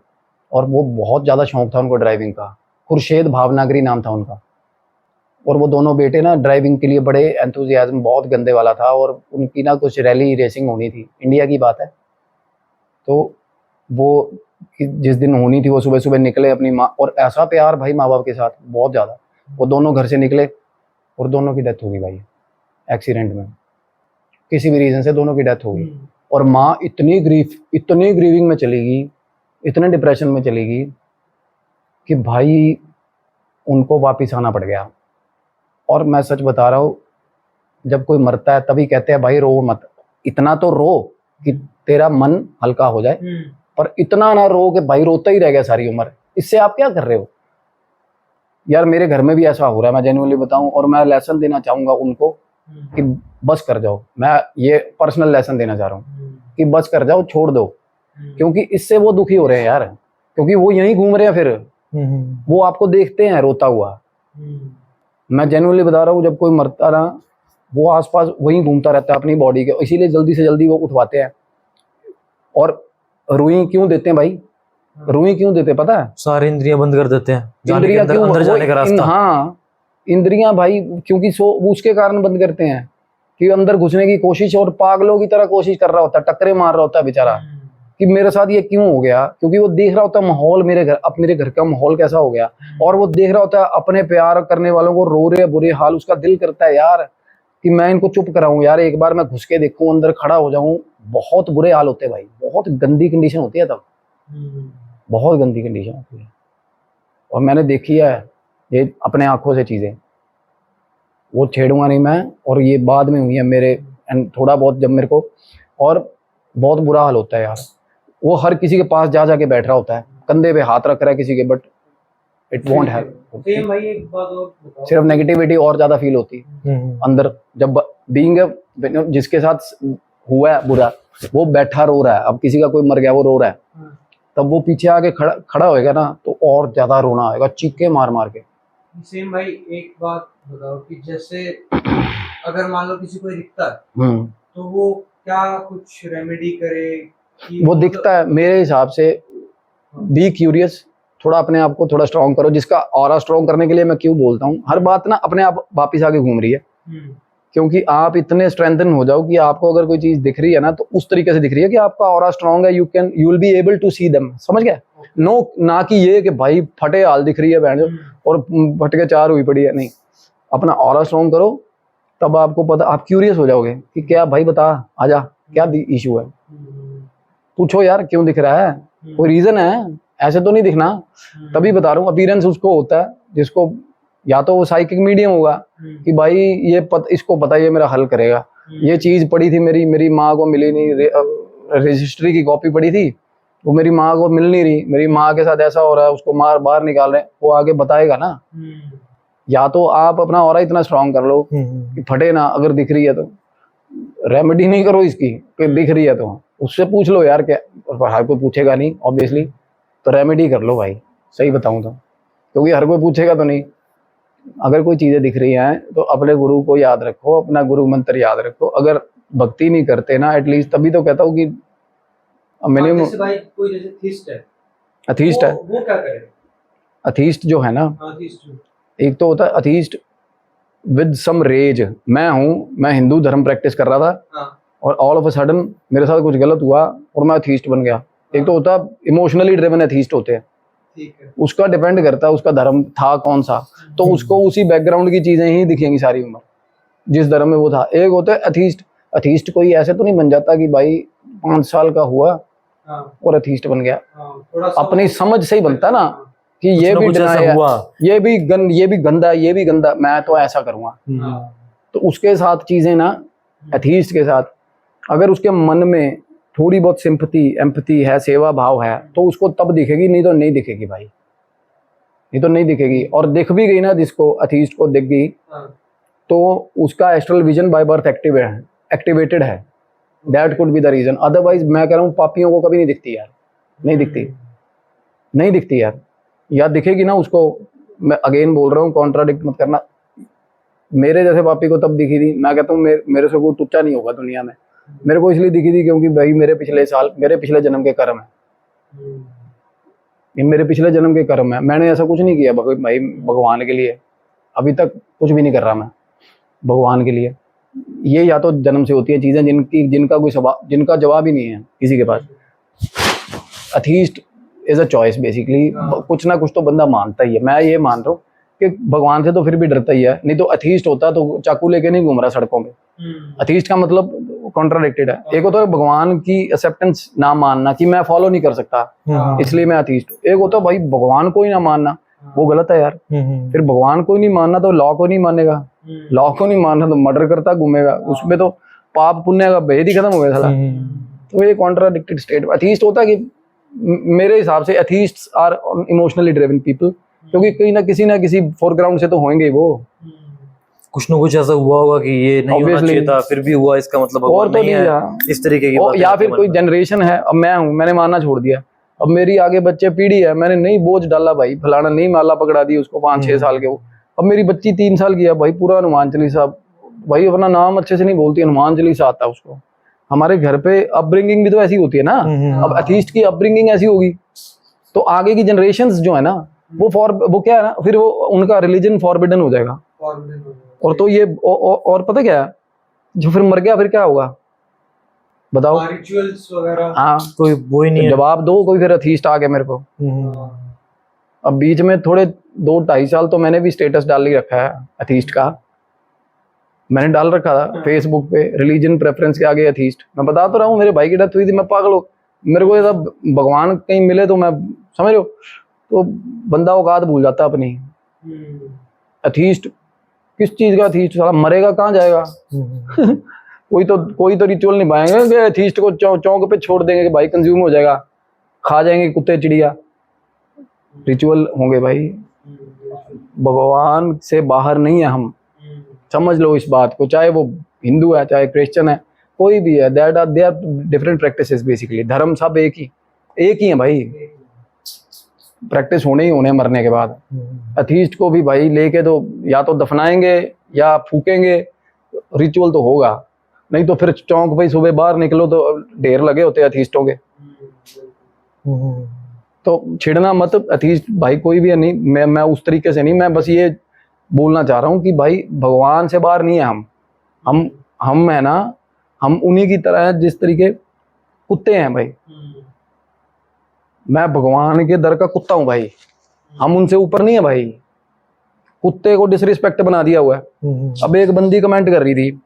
और वो बहुत ज़्यादा शौक था उनको ड्राइविंग का। खुर्शेद भावनागरी नाम था उनका। और वो दोनों बेटे ना ड्राइविंग के लिए बड़े एंथुजियाज्म बहुत गंदे वाला था, और उनकी ना कुछ रैली रेसिंग होनी थी, इंडिया की बात है। तो वो जिस दिन होनी थी वो सुबह सुबह निकले अपनी माँ, और ऐसा प्यार भाई माँ बाप के साथ बहुत ज़्यादा, वो दोनों घर से निकले और दोनों की डेथ हो गई भाई एक्सीडेंट में, किसी भी रीज़न से दोनों की डेथ हो गई। और माँ इतनी ग्रीविंग में चली गई, इतने डिप्रेशन में चली गई कि भाई उनको वापस आना पड़ गया। और मैं सच बता रहा हूँ, जब कोई मरता है तभी कहते हैं भाई रो मत, इतना तो रो कि तेरा मन हल्का हो जाए, पर इतना ना रो कि भाई रोता ही रह गया सारी उम्र। इससे आप क्या कर रहे हो यार? मेरे घर में भी ऐसा हो रहा है, मैं जेन्युइनली बताऊं, और मैं लेसन देना चाहूँगा उनको कि बस कर जाओ। मैं ये पर्सनल लेसन देना चाह रहा हूँ कि बस कर जाओ, छोड़ दो, क्योंकि इससे वो दुखी हो रहे हैं यार, क्योंकि वो यहीं घूम रहे हैं, फिर वो आपको देखते हैं रोता हुआ। मैं जेन्युइनली बता रहा हूँ, जब कोई मरता ना, वो आसपास वहीं घूमता रहता है अपनी बॉडी के, इसीलिए जल्दी से जल्दी वो उठवाते हैं। और रुई क्यों देते हैं भाई? रुई क्यों देते हैं पता है? सारी इंद्रियां बंद कर देते हैं, जाने के इंद्रियां अंदर, क्यों? अंदर जाने का रास्ता। हाँ, इंद्रियां भाई, क्योंकि वो उसके कारण बंद करते हैं कि अंदर घुसने की कोशिश, और पागलों की तरह कोशिश कर रहा होता है, टक्करे मार रहा होता है बेचारा कि मेरे साथ ये क्यों हो गया, क्योंकि वो देख रहा होता है माहौल, मेरे घर का माहौल कैसा हो गया, और वो देख रहा होता है अपने प्यार करने वालों को रो रहे बुरे हाल। उसका दिल करता है यार कि मैं इनको चुप कराऊं यार, एक बार मैं घुस के देखूं, अंदर खड़ा हो जाऊं। बहुत बुरे हाल होते हैं भाई, बहुत गंदी कंडीशन होती है तब, बहुत गंदी कंडीशन होती है। और मैंने देखी है ये अपने आंखों से चीज़ें, वो छेड़ूंगा नहीं मैं, और ये बाद में हुई है मेरे, एंड थोड़ा बहुत जब मेरे को, और बहुत बुरा हाल होता है यार। वो हर किसी के पास जा जाके बैठ रहा होता है, कंधे पे हाथ रख रहा है किसी के, but it won't have. Same भाई एक बात और बताओ, सिर्फ नेगेटिविटी और ज़्यादा फील होती है अंदर, जब बीइंग जिसके साथ हुआ है बुरा, वो बैठा रो रहा है, अब किसी का कोई मर गया वो रो रहा है, तब वो पीछे आके खड़ा होएगा ना, तो और ज़्यादा रोना आएगा, चीखे मार मार के। सेम भाई एक बात बताओ कि जैसे अगर मान लो किसी को दिखता है तो वो क्या कुछ रेमेडी करे कि वो दिखता है, मेरे हिसाब से बी क्यूरियस, थोड़ा अपने आप को थोड़ा स्ट्रॉन्ग करो। जिसका ऑरा स्ट्रॉन्ग करने के लिए मैं क्यों बोलता हूँ, हर बात ना अपने आप वापिस आके घूम रही है, क्योंकि आप इतने स्ट्रेंथन हो जाओ कि आपको अगर कोई चीज दिख रही है ना, तो उस तरीके से दिख रही है कि आपका ऑरा स्ट्रॉन्ग है, you will be able to see them, समझ गए? नो, ना कि ये कि भाई फटे हाल दिख रही है बहन और फटके 4 हुई पड़ी है, नहीं। अपना ऑरा स्ट्रॉन्ग करो, तब आपको पता, आप क्यूरियस हो जाओगे कि क्या भाई बता, आजा, क्या इशू है, पूछो यार क्यों दिख रहा है, कोई रीजन है, ऐसे तो नहीं दिखना। तभी बता रहा हूँ, अपीयरेंस उसको होता है जिसको, या तो वो साइकिक मीडियम होगा कि भाई ये इसको पता है ये मेरा हल करेगा, ये चीज पड़ी थी मेरी माँ को मिली नहीं, रजिस्ट्री की कॉपी पड़ी थी, वो मेरी माँ को मिल नहीं रही, मेरी माँ के साथ ऐसा हो रहा है, उसको बाहर निकाल रहे हैं, वो आगे बताएगा ना। या तो आप अपना ऑरा इतना स्ट्रांग कर लो कि फटे ना, अगर दिख रही है तो रेमेडी नहीं करो इसकी, कि दिख रही है तो उससे पूछ लो यार, क्या हर कोई पूछेगा नहीं ऑब्वियसली, तो रेमेडी कर लो भाई, सही बताऊं तो, क्योंकि हर कोई पूछेगा तो नहीं। अगर कोई चीज़ें दिख रही हैं तो अपने गुरु को याद रखो, अपना गुरु मंत्र याद रखो। अगर भक्ति नहीं करते ना एटलीस्ट, तभी तो कहता हूँ कि मिनिमम। जैसे भाई कोई जैसे थीस्ट है, अथीस्ट है, वो क्या करे? अथीस्ट जो है ना, अथीस्ट एक तो होता है अथीस्ट विद सम रेज। मैं हिंदू धर्म प्रैक्टिस कर रहा था और ऑल ऑफ अ सडन मेरे साथ कुछ गलत हुआ और मैं अथीस्ट बन गया। एक तो होता है इमोशनली ड्रिवन अथीस्ट होते हैं, उसका डिपेंड करता है उसका धर्म था कौन सा, तो उसको उसी बैकग्राउंड की चीजें ही दिखेंगी सारी उम्र जिस धर्म में वो था। एक होता है अथीस्ट, अथीस्ट कोई ऐसे तो नहीं बन जाता कि भाई 5 साल का हुआ हाँ और अथीस्ट बन गया। हाँ, थोड़ा सा अपनी समझ से ही बनता ना कि कुछ ये ना भी कुछ ऐसा डिनाई है, हुआ। ये भी गंदा है, ये भी गंदा, मैं तो ऐसा करूंगा। हाँ, तो उसके साथ चीजें ना, एथीस्ट के साथ अगर उसके मन में थोड़ी बहुत सिंपथी एम्पैथी है, सेवा भाव है, तो उसको तब दिखेगी, नहीं तो नहीं दिखेगी भाई, नहीं तो नहीं दिखेगी। और दिख भी गई ना, जिसको अथीस्ट को दिख गई, हाँ, तो उसका astral vision by birth activated है। That could be the reason. Otherwise मैं कह रहा हूँ पापियों को कभी नहीं दिखती यार, नहीं दिखती, नहीं दिखती यार। या दिखेगी ना उसको, मैं अगेन बोल रहा हूँ, कॉन्ट्राडिक्ट मत करना, मेरे जैसे पापी को तब दिखी थी, मैं कहता हूँ मेरे से कोई टुच्चा नहीं होगा दुनिया में। मेरे को इसलिए दिखी थी क्योंकि भाई मेरे पिछले जन्म के कर्म है, ये मेरे पिछले जन्म के कर्म है। मैंने ऐसा कुछ नहीं किया भाई भगवान के लिए, अभी तक कुछ भी नहीं कर रहा मैं भगवान के लिए। ये या तो जन्म से होती है चीज़ें जिनका जवाब ही नहीं है किसी के पास। Atheist is a choice basically, कुछ ना कुछ तो बंदा मानता ही है। मैं ये मान रहा हूँ कि भगवान से तो फिर भी डरता ही है, नहीं तो अथीस्ट होता तो चाकू लेके नहीं घूम रहा सड़कों पे। अथीस्ट का मतलब कॉन्ट्राडिक्टेड है। एक होता है भगवान की एक्सेप्टेंस ना मानना कि मैं फॉलो नहीं कर सकता इसलिए मैं अथीस्ट हूँ। एक होता है भाई भगवान को ही ना मानना, वो गलत है यार। फिर भगवान को ही नहीं मानना तो लॉ को नहीं मानेगा, लॉ को नहीं मानना तो मर्डर करता घूमेगा, उसमें तो पाप पुण्य का भेद ही खत्म हो गया साला। तो ये कॉन्ट्राडिक्टेड स्टेट। अथीस्ट होता है कि मेरे हिसाब से अथीस्ट्स आर इमोशनली ड्रिवन पीपल, क्योंकि कहीं ना किसी फोरग्राउंड से तो होंगे ही वो। कुछ ना कुछ ऐसा हुआ होगा कि ये नहीं होना Obviously। चाहिए था, फिर भी हुआ, इसका मतलब और भगवान तो नहीं नहीं है, यार। इस तरीके की और बातें या आती फिर हैं कोई मन में। जनरेशन है, अब मैं हूँ, मैंने मानना छोड़ दिया, अब मेरी आगे बच्चे पीढ़ी है, मैंने नहीं बोझ डाला भाई, फलाना नहीं माला पकड़ा दी उसको 5-6 साल के वो, अब मेरी बच्ची 3 साल की है भाई, पूरा हनुमान चालीसा, भाई अपना नाम अच्छे से नहीं बोलती, हनुमान चालीसा आता है उसको। हमारे घर पे अपब्रिंगिंग भी तो ऐसी होती है ना। अब अथीस्ट की अपब्रिंगिंग ऐसी होगी तो आगे की जनरेशंस जो है ना, वो क्या है ना, फिर वो उनका रिलीजन फॉरबिडन हो जाएगा। और तो ये और पता क्या है, जो फिर मर गया फिर क्या होगा बताओ। रिचुअल्स वगैरह। हाँ, कोई वो ही नहीं है। जवाब दो कोई फिर अथीस्ट आ गया मेरे को। अब बीच में थोड़े 2-2.5 साल तो मैंने भी स्टेटस डाल ही रखा है अथीस्ट का, मैंने डाल रखा था फेसबुक पे, रिलीजन प्रेफरेंस के आगे अथीस्ट। मैं बता तो रहा हूँ, मेरे भाई की डेथ हुई थी, मैं पागल हो, मेरे को ये सब भगवान कहीं मिले तो मैं समझ लो, तो बंदा औकात भूल जाता है अपनी। अथीस्ट किस चीज का अथीस्ट, साला मरेगा कहाँ जाएगा कोई तो रिचुअल निभाएंगे कि अथीस्ट को चौक पे छोड़ देंगे कि भाई कंज्यूम हो जाएगा, खा जाएंगे कुत्ते चिड़िया। रिचुअल होंगे भाई, भगवान से बाहर नहीं है हम, समझ लो इस बात को। चाहे वो हिंदू है, चाहे क्रिश्चियन है, कोई भी है, they are different practices basically. धर्म सब एक ही है भाई, प्रैक्टिस होने ही होने मरने के बाद। अथीस्ट को भी भाई लेके तो या तो दफनाएंगे या फूकेंगे, रिचुअल तो होगा, नहीं तो फिर चौक पे सुबह बाहर निकलो तो ढेर लगे होते हैं अथीस्टों के। तो छिड़ना मत अथीस्ट भाई, कोई भी है नहीं, मैं उस तरीके से नहीं, मैं बस ये बोलना चाह रहा हूँ कि भाई भगवान से बाहर नहीं है हम है ना, हम उन्हीं की तरह है जिस तरीके कुत्ते हैं भाई। मैं भगवान के दर का कुत्ता हूँ भाई, हम उनसे ऊपर नहीं है भाई। कुत्ते को डिसरिस्पेक्ट बना दिया हुआ है। अब एक बंदी कमेंट कर रही थी,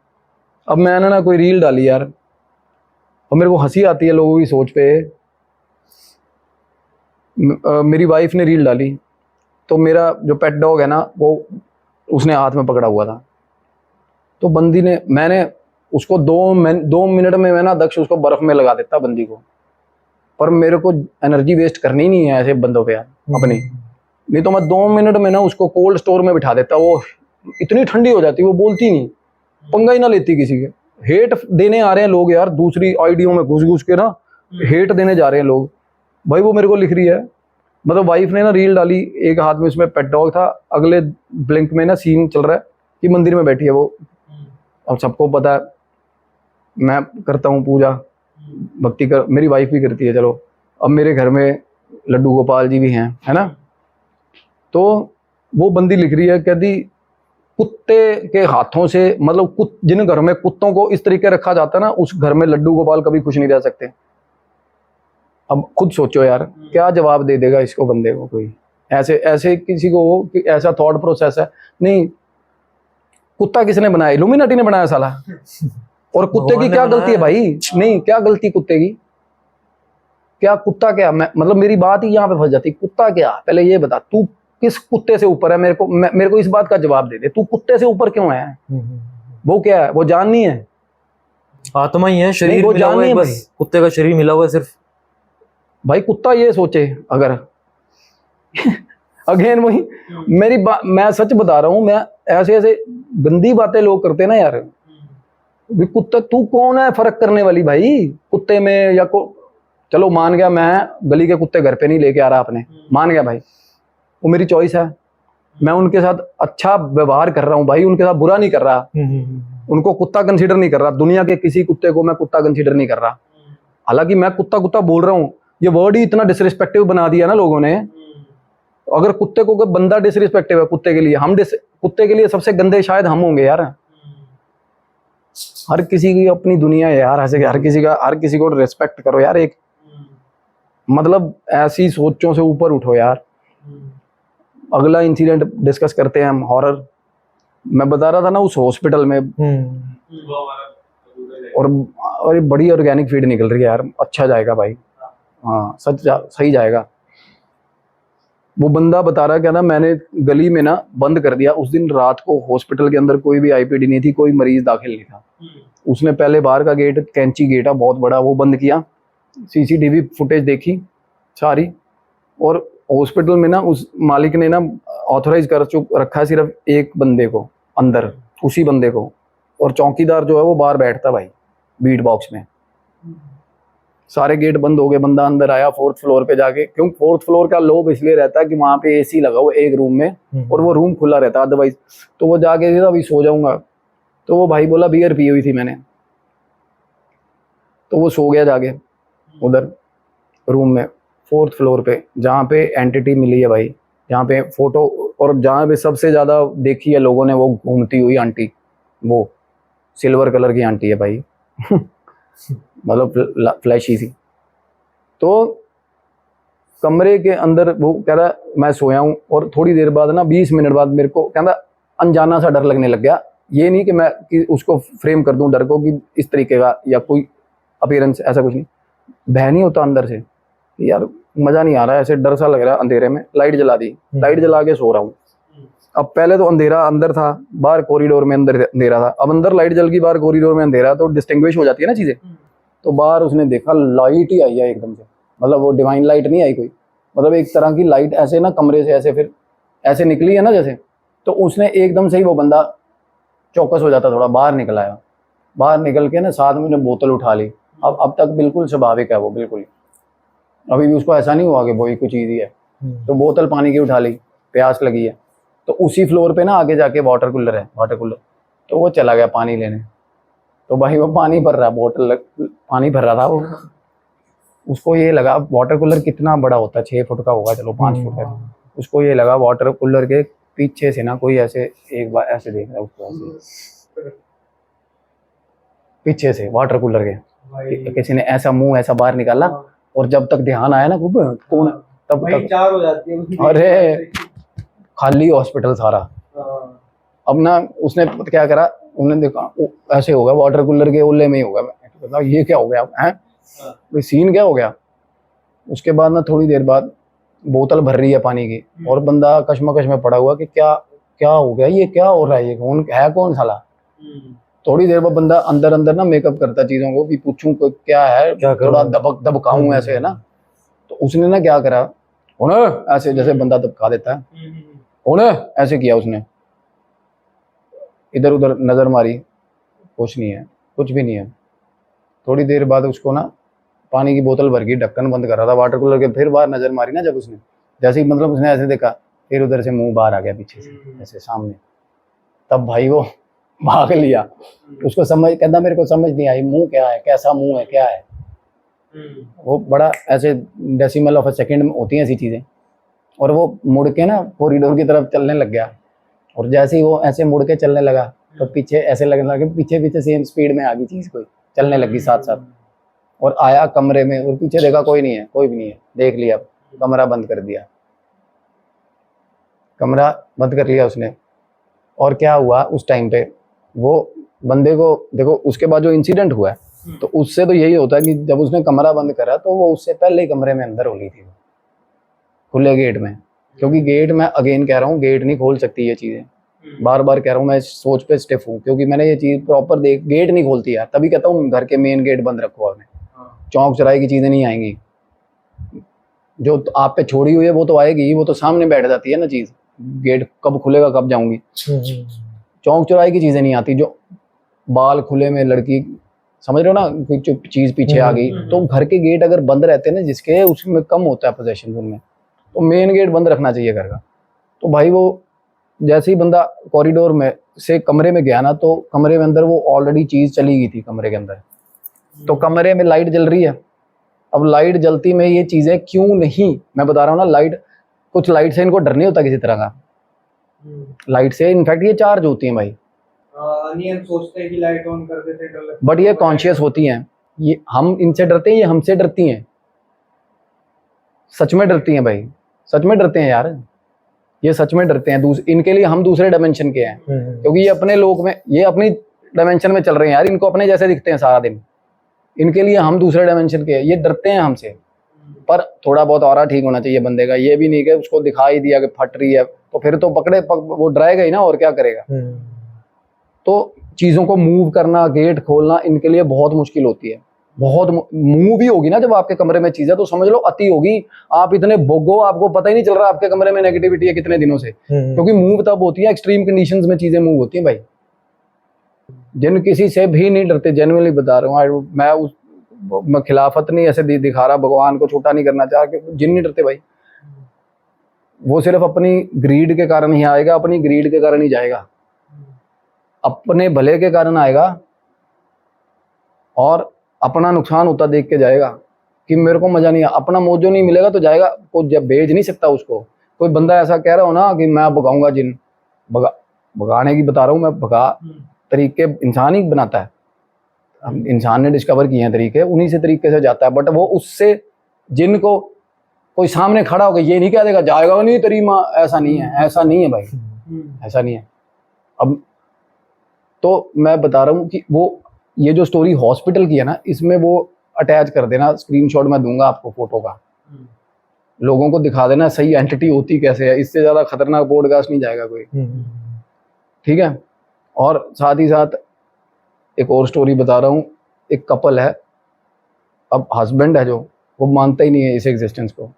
अब मैंने ना कोई रील डाली यार, और मेरे को हंसी आती है लोगों की सोच पे। मेरी वाइफ ने रील डाली, तो मेरा जो पेट डॉग है ना, वो उसने हाथ में पकड़ा हुआ था, तो बंदी ने, मैंने उसको 2 मिनट में मैं ना दक्ष उसको बर्फ में लगा देता बंदी को, पर मेरे को एनर्जी वेस्ट करनी नहीं है ऐसे बंदों पे यार अपनी, नहीं तो मैं 2 मिनट में ना उसको कोल्ड स्टोर में बिठा देता, वो इतनी ठंडी हो जाती, वो बोलती नहीं, पंगा ही ना लेती किसी के। हेट देने आ रहे हैं लोग यार, दूसरी आईडियों में घुस के ना हेट देने जा रहे हैं लोग भाई। वो मेरे को लिख रही है, मतलब वाइफ ने ना रील डाली, एक हाथ में उसमें पेट डॉग था, अगले ब्लिंक में ना सीन चल रहा है कि मंदिर में बैठी है वो। अब सबको पता है मैं करता हूँ पूजा भक्ति कर, मेरी वाइफ भी करती है, चलो अब मेरे घर में लड्डू गोपाल जी भी हैं, है ना। तो वो बंदी लिख रही है, कहती कुत्ते के हाथों से, मतलब जिन घर में कुत्तों को इस तरीके रखा जाता है ना, उस घर में लड्डू गोपाल कभी खुश नहीं रह सकते। अब खुद सोचो यार, क्या जवाब दे देगा इसको बंदे को कोई, ऐसे किसी को हो कि ऐसा थॉट प्रोसेस है। नहीं, कुत्ता किसने बनाया, इल्यूमिनाटी ने बनाया साला, और कुत्ते की भगवान ने क्या गलती है बनाया भाई? नहीं, क्या गलती कुत्ते की? क्या कुत्ता क्या? मैं मतलब मेरी बात ही यहाँ पे फंस जाती है। कुत्ता क्या? पहले ये बता, तू किस कुत्ते से ऊपर है? मेरे को इस बात का जवाब दे दे, तू कुत्ते से ऊपर क्यों है? वो क्या है? वो जान नहीं है? आत्मा ही है, शरीर वो मिला जान हुआ नहीं है, है बस कुत्ते का शरीर मिला हुआ है सिर्फ। भाई कुत्ता ये सोचे अगर अगेन वही मेरी बात, मैं सच बता रहा हूँ। मैं ऐसे ऐसे गंदी बातें लोग करते हैं ना यार। भी कुत्ता, तू कौन है फर्क करने वाली भाई कुत्ते में या चलो मान गया, मैं गली के कुत्ते घर पे नहीं लेके आ रहा अपने, मान गया भाई, वो मेरी चॉइस है। मैं उनके साथ अच्छा व्यवहार कर रहा हूँ भाई, उनके साथ बुरा नहीं कर रहा, उनको कुत्ता कंसीडर नहीं कर रहा। दुनिया के किसी कुत्ते को मैं कुत्ता कंसीडर नहीं कर रहा। हालांकि मैं कुत्ता कुत्ता बोल रहा हूँ, ये वर्ड ही इतना डिसरिस्पेक्टिव बना दिया ना लोगों ने। अगर कुत्ते को कोई बंदा डिसरिस्पेक्टिव है कुत्ते के लिए, कुत्ते के लिए सबसे गंदे शायद हम होंगे यार। हर किसी की अपनी दुनिया है यार, ऐसे हर किसी को रिस्पेक्ट करो यार। एक मतलब ऐसी सोचों से ऊपर उठो यार। अगला इंसिडेंट डिस्कस करते हैं हम, हॉरर। मैं बता रहा था ना उस हॉस्पिटल में, और ये बड़ी ऑर्गेनिक फीड निकल रही है यार, अच्छा जाएगा भाई। हाँ सही जाएगा। वो बंदा बता रहा क्या ना, मैंने गली में ना बंद कर दिया उस दिन रात को। हॉस्पिटल के अंदर कोई भी आईपीडी नहीं थी, कोई मरीज दाखिल नहीं था। उसने पहले बाहर का गेट, कैंची गेट है बहुत बड़ा, वो बंद किया, सीसीटीवी फुटेज देखी सारी। और हॉस्पिटल में ना उस मालिक ने ना ऑथराइज कर रखा है सिर्फ एक बंदे को अंदर, उसी बंदे को। और चौकीदार जो है वो बाहर बैठता भाई बीट बॉक्स में। सारे गेट बंद हो गए, बंदा अंदर आया 4th फ्लोर पे जाके, क्यों 4th फ्लोर का लोभ इसलिए रहता है कि वहां पे एसी लगा हुआ एक रूम में, और वो रूम खुला रहता है अदरवाइज। तो वो जाके अभी सो जाऊंगा, तो वो भाई बोला बियर पी हुई थी मैंने, तो वो सो गया जाके उधर रूम में 4th फ्लोर पे, जहाँ पे एंटिटी मिली है भाई, जहाँ पे फोटो और जहाँ पे सबसे ज्यादा देखी है लोगों ने, वो घूमती हुई आंटी, वो सिल्वर कलर की आंटी है भाई मतलब फ्लैशी सी। तो कमरे के अंदर वो कह रहा मैं सोया हूँ, और थोड़ी देर बाद ना 20 मिनट बाद मेरे को कहता अनजाना सा डर लगने लग गया। ये नहीं कि मैं उसको फ्रेम कर दूं डर को कि इस तरीके का या कोई अपीयरेंस, ऐसा कुछ नहीं। बहन ही होता अंदर से यार, मजा नहीं आ रहा है, ऐसे डर सा लग रहा है अंधेरे में। लाइट जला दी, लाइट जला के सो रहा हूँ। अब पहले तो अंधेरा अंदर था, बाहर कॉरिडोर में अंदर अंधेरा था। अब अंदर लाइट जल गई, बाहर कॉरिडोर में अंधेरा, तो डिस्टिंग्विश हो जाती है ना चीजें। तो बाहर उसने देखा लाइट ही आई है एकदम से, मतलब वो डिवाइन लाइट नहीं आई कोई, मतलब एक तरह की लाइट ऐसे ना कमरे से ऐसे फिर ऐसे निकली है ना जैसे। तो उसने एकदम से ही वो बंदा चौकस हो जाता, थोड़ा बाहर निकल आया। बाहर निकल के ना साथ में उसने बोतल उठा ली। अब तक बिल्कुल स्वाभाविक है वो, बिल्कुल अभी भी उसको ऐसा नहीं हुआ कि वही कुछ ईजी है। तो बोतल पानी की उठा ली, प्यास लगी है। तो उसी फ्लोर पे ना आगे जाके वाटर कूलर है, वाटर कूलर। तो वो चला गया पानी लेने। तो भाई वो पानी भर रहा, पानी भर रहा था वो। उसको ये लगा वाटर कूलर कितना बड़ा होता है, 6 फुट का होगा, चलो 5 फुट का। उसको ये लगा वाटर कूलर के पीछे से ना कोई ऐसे एक बार ऐसे देख रहा है उसको, ऐसे पीछे से वाटर कूलर के किसी ने ऐसा मुंह ऐसा बाहर निकाला। और जब तक ध्यान आया ना कौन, तब तक चार हो जाती है। अरे खाली हॉस्पिटल सारा। अब ना उसने क्या करा, उन्होंने देखा ऐसे होगा वाटर कूलर के ओले में ही होगा। मैं ये क्या हो गया है, भाई सीन क्या हो गया। उसके बाद ना थोड़ी देर बाद बोतल भर रही है पानी की, और बंदा कश्मकश में पड़ा हुआ कि क्या क्या हो गया, ये क्या हो रहा है, ये कौन है, कौन साला। थोड़ी देर बाद बंदा अंदर अंदर ना मेकअप करता चीजों को, कि पूछूं क्या है, थोड़ा दबकाऊं ऐसे, है ना। तो उसने ना क्या करा, उन्हें ऐसे जैसे बंदा दबका देता है, उन्हें ऐसे किया उसने, इधर उधर नजर मारी, कुछ नहीं है, कुछ भी नहीं है। थोड़ी देर बाद उसको ना पानी की बोतल भर गई, ढक्कन बंद कर रहा था वाटर कूलर के, फिर बाहर नजर मारी ना जब उसने, जैसे ही मतलब उसने ऐसे देखा, फिर उधर से मुंह बाहर आ गया पीछे से ऐसे सामने। तब भाई वो भाग लिया। उसको समझ, कहता मेरे को समझ नहीं आई मुंह क्या है, कैसा मुंह है, क्या है। वो बड़ा ऐसे डेसिमल ऑफ अ सेकंड में होती हैं ऐसी चीजें। और वो मुड़ के ना कॉरिडोर की तरफ चलने लग गया। और जैसे ही वो ऐसे मुड़ के चलने लगा, तो पीछे ऐसे लगने लगा, पीछे पीछे सेम स्पीड में आ गई चीज, कोई चलने लगी साथ साथ। और आया कमरे में, और पीछे देखा कोई नहीं है, कोई भी नहीं है। देख लिया, कमरा बंद कर दिया, कमरा बंद कर लिया उसने। और क्या हुआ उस टाइम पे, वो बंदे को देखो, उसके बाद जो इंसिडेंट हुआ है तो उससे तो यही होता है कि जब उसने कमरा बंद करा तो वो उससे पहले ही कमरे में अंदर हो गई थी, खुले गेट में। क्योंकि गेट, मैं अगेन कह रहा हूँ, गेट नहीं खोल सकती ये चीज़ें, बार बार कह रहा हूँ, मैं इस सोच पे स्टिफ हूँ क्योंकि मैंने ये चीज़ प्रॉपर देख, गेट नहीं खोलती यार, तभी कहता हूँ घर के मेन गेट बंद रखो आपने, चौंक चौराहे की चीज़ें नहीं आएंगी, जो तो आप पे छोड़ी हुई है वो तो आएगी, वो तो सामने बैठ जाती है ना चीज़, गेट कब खुलेगा कब जाऊंगी, चौंक चौराहे की चीज़ें नहीं आती, जो बाल खुले में लड़की, समझ रहे हो ना, कोई चुप चीज़ पीछे आ गई, तो घर के गेट अगर बंद रहते हैं ना जिसके, उसमें कम होता है पोजेशन उनमें, तो मेन गेट बंद रखना चाहिए घर का। तो भाई वो जैसे ही बंदा कॉरिडोर में से कमरे में गया ना, तो कमरे में अंदर वो ऑलरेडी चीज़ चली गई थी कमरे के अंदर, तो कमरे में लाइट जल रही है। अब लाइट जलती में ये चीज़ें क्यों नहीं, मैं बता रहा हूँ ना, लाइट, कुछ लाइट से इनको डर नहीं होता किसी तरह का, लाइट से इनफैक्ट ये चार्ज होती हैं भाई, अनियन सोचते हैं कि लाइट ऑन कर देते हैं, डर लगता है। बट ये कॉन्शियस होती हैं, ये हम इनसे डरते हैं, ये हमसे डरती हैं, सच में डरती हैं भाई, सच में डरते हैं यार, ये सच में डरते हैं। इनके लिए हम दूसरे डायमेंशन के हैं, क्योंकि ये अपने लोक में, ये अपनी डायमेंशन में चल रहे हैं यार, इनको अपने जैसे दिखते हैं सारा दिन, इनके लिए हम दूसरे डायमेंशन के हैं, ये डरते हैं हमसे। पर थोड़ा बहुत ऑरा ठीक होना चाहिए बंदे का, ये भी नहीं कि उसको दिखाई दिया कि फट रही है तो फिर तो वो डराएगा ही ना, और क्या करेगा। तो चीज़ों को मूव करना, गेट खोलना इनके लिए बहुत मुश्किल होती है, बहुत मूव भी होगी ना जब आपके कमरे में चीज़ है, तो समझ लो अति होगी, आप इतने भोगो, आपको पता ही नहीं चल रहा आपके कमरे में नेगेटिविटी है कितने दिनों से, क्योंकि मूव तब होती है एक्सट्रीम कंडीशंस में, चीज़ें मूव होती हैं भाई। जिन किसी से भी नहीं डरते, जेन्युइनली बता रहा हूँ, मैं खिलाफत नहीं ऐसे दिखा रहा, भगवान को छोटा नहीं करना चाह के, जिन नहीं डरते भाई, वो सिर्फ अपनी ग्रीड के कारण ही आएगा, अपनी ग्रीड के कारण ही जाएगा, अपने भले के कारण आएगा और अपना नुकसान होता देख के जाएगा कि मेरे को मजा नहीं, अपना मौजो नहीं मिलेगा तो जाएगा, कोई जब भेज नहीं सकता उसको। कोई बंदा ऐसा कह रहा हो ना कि मैं भगाऊंगा जिन, भगाने की बता रहा हूँ मैं, भगा तरीके इंसान ही बनाता है, हम इंसान ने डिस्कवर किए हैं तरीके, उन्हीं से तरीके से जाता है, बट वो उससे जिन को कोई सामने खड़ा होगा ये नहीं कह देगा जाएगा नहीं तेरी माँ, ऐसा नहीं है, ऐसा नहीं है भाई, ऐसा नहीं है। अब तो मैं बता रहा हूँ कि वो ये जो स्टोरी हॉस्पिटल की है ना, इसमें वो अटैच कर देना, स्क्रीनशॉट मैं दूंगा आपको फोटो का, लोगों को दिखा देना सही एंटिटी होती कैसे है, इससे ज़्यादा खतरनाक पॉडकास्ट नहीं जाएगा कोई, ठीक है। और साथ ही साथ एक और स्टोरी बता रहा हूँ, एक कपल है, अब हस्बैंड है जो, वो मानता ही नहीं है इस एग्जिस्टेंस को,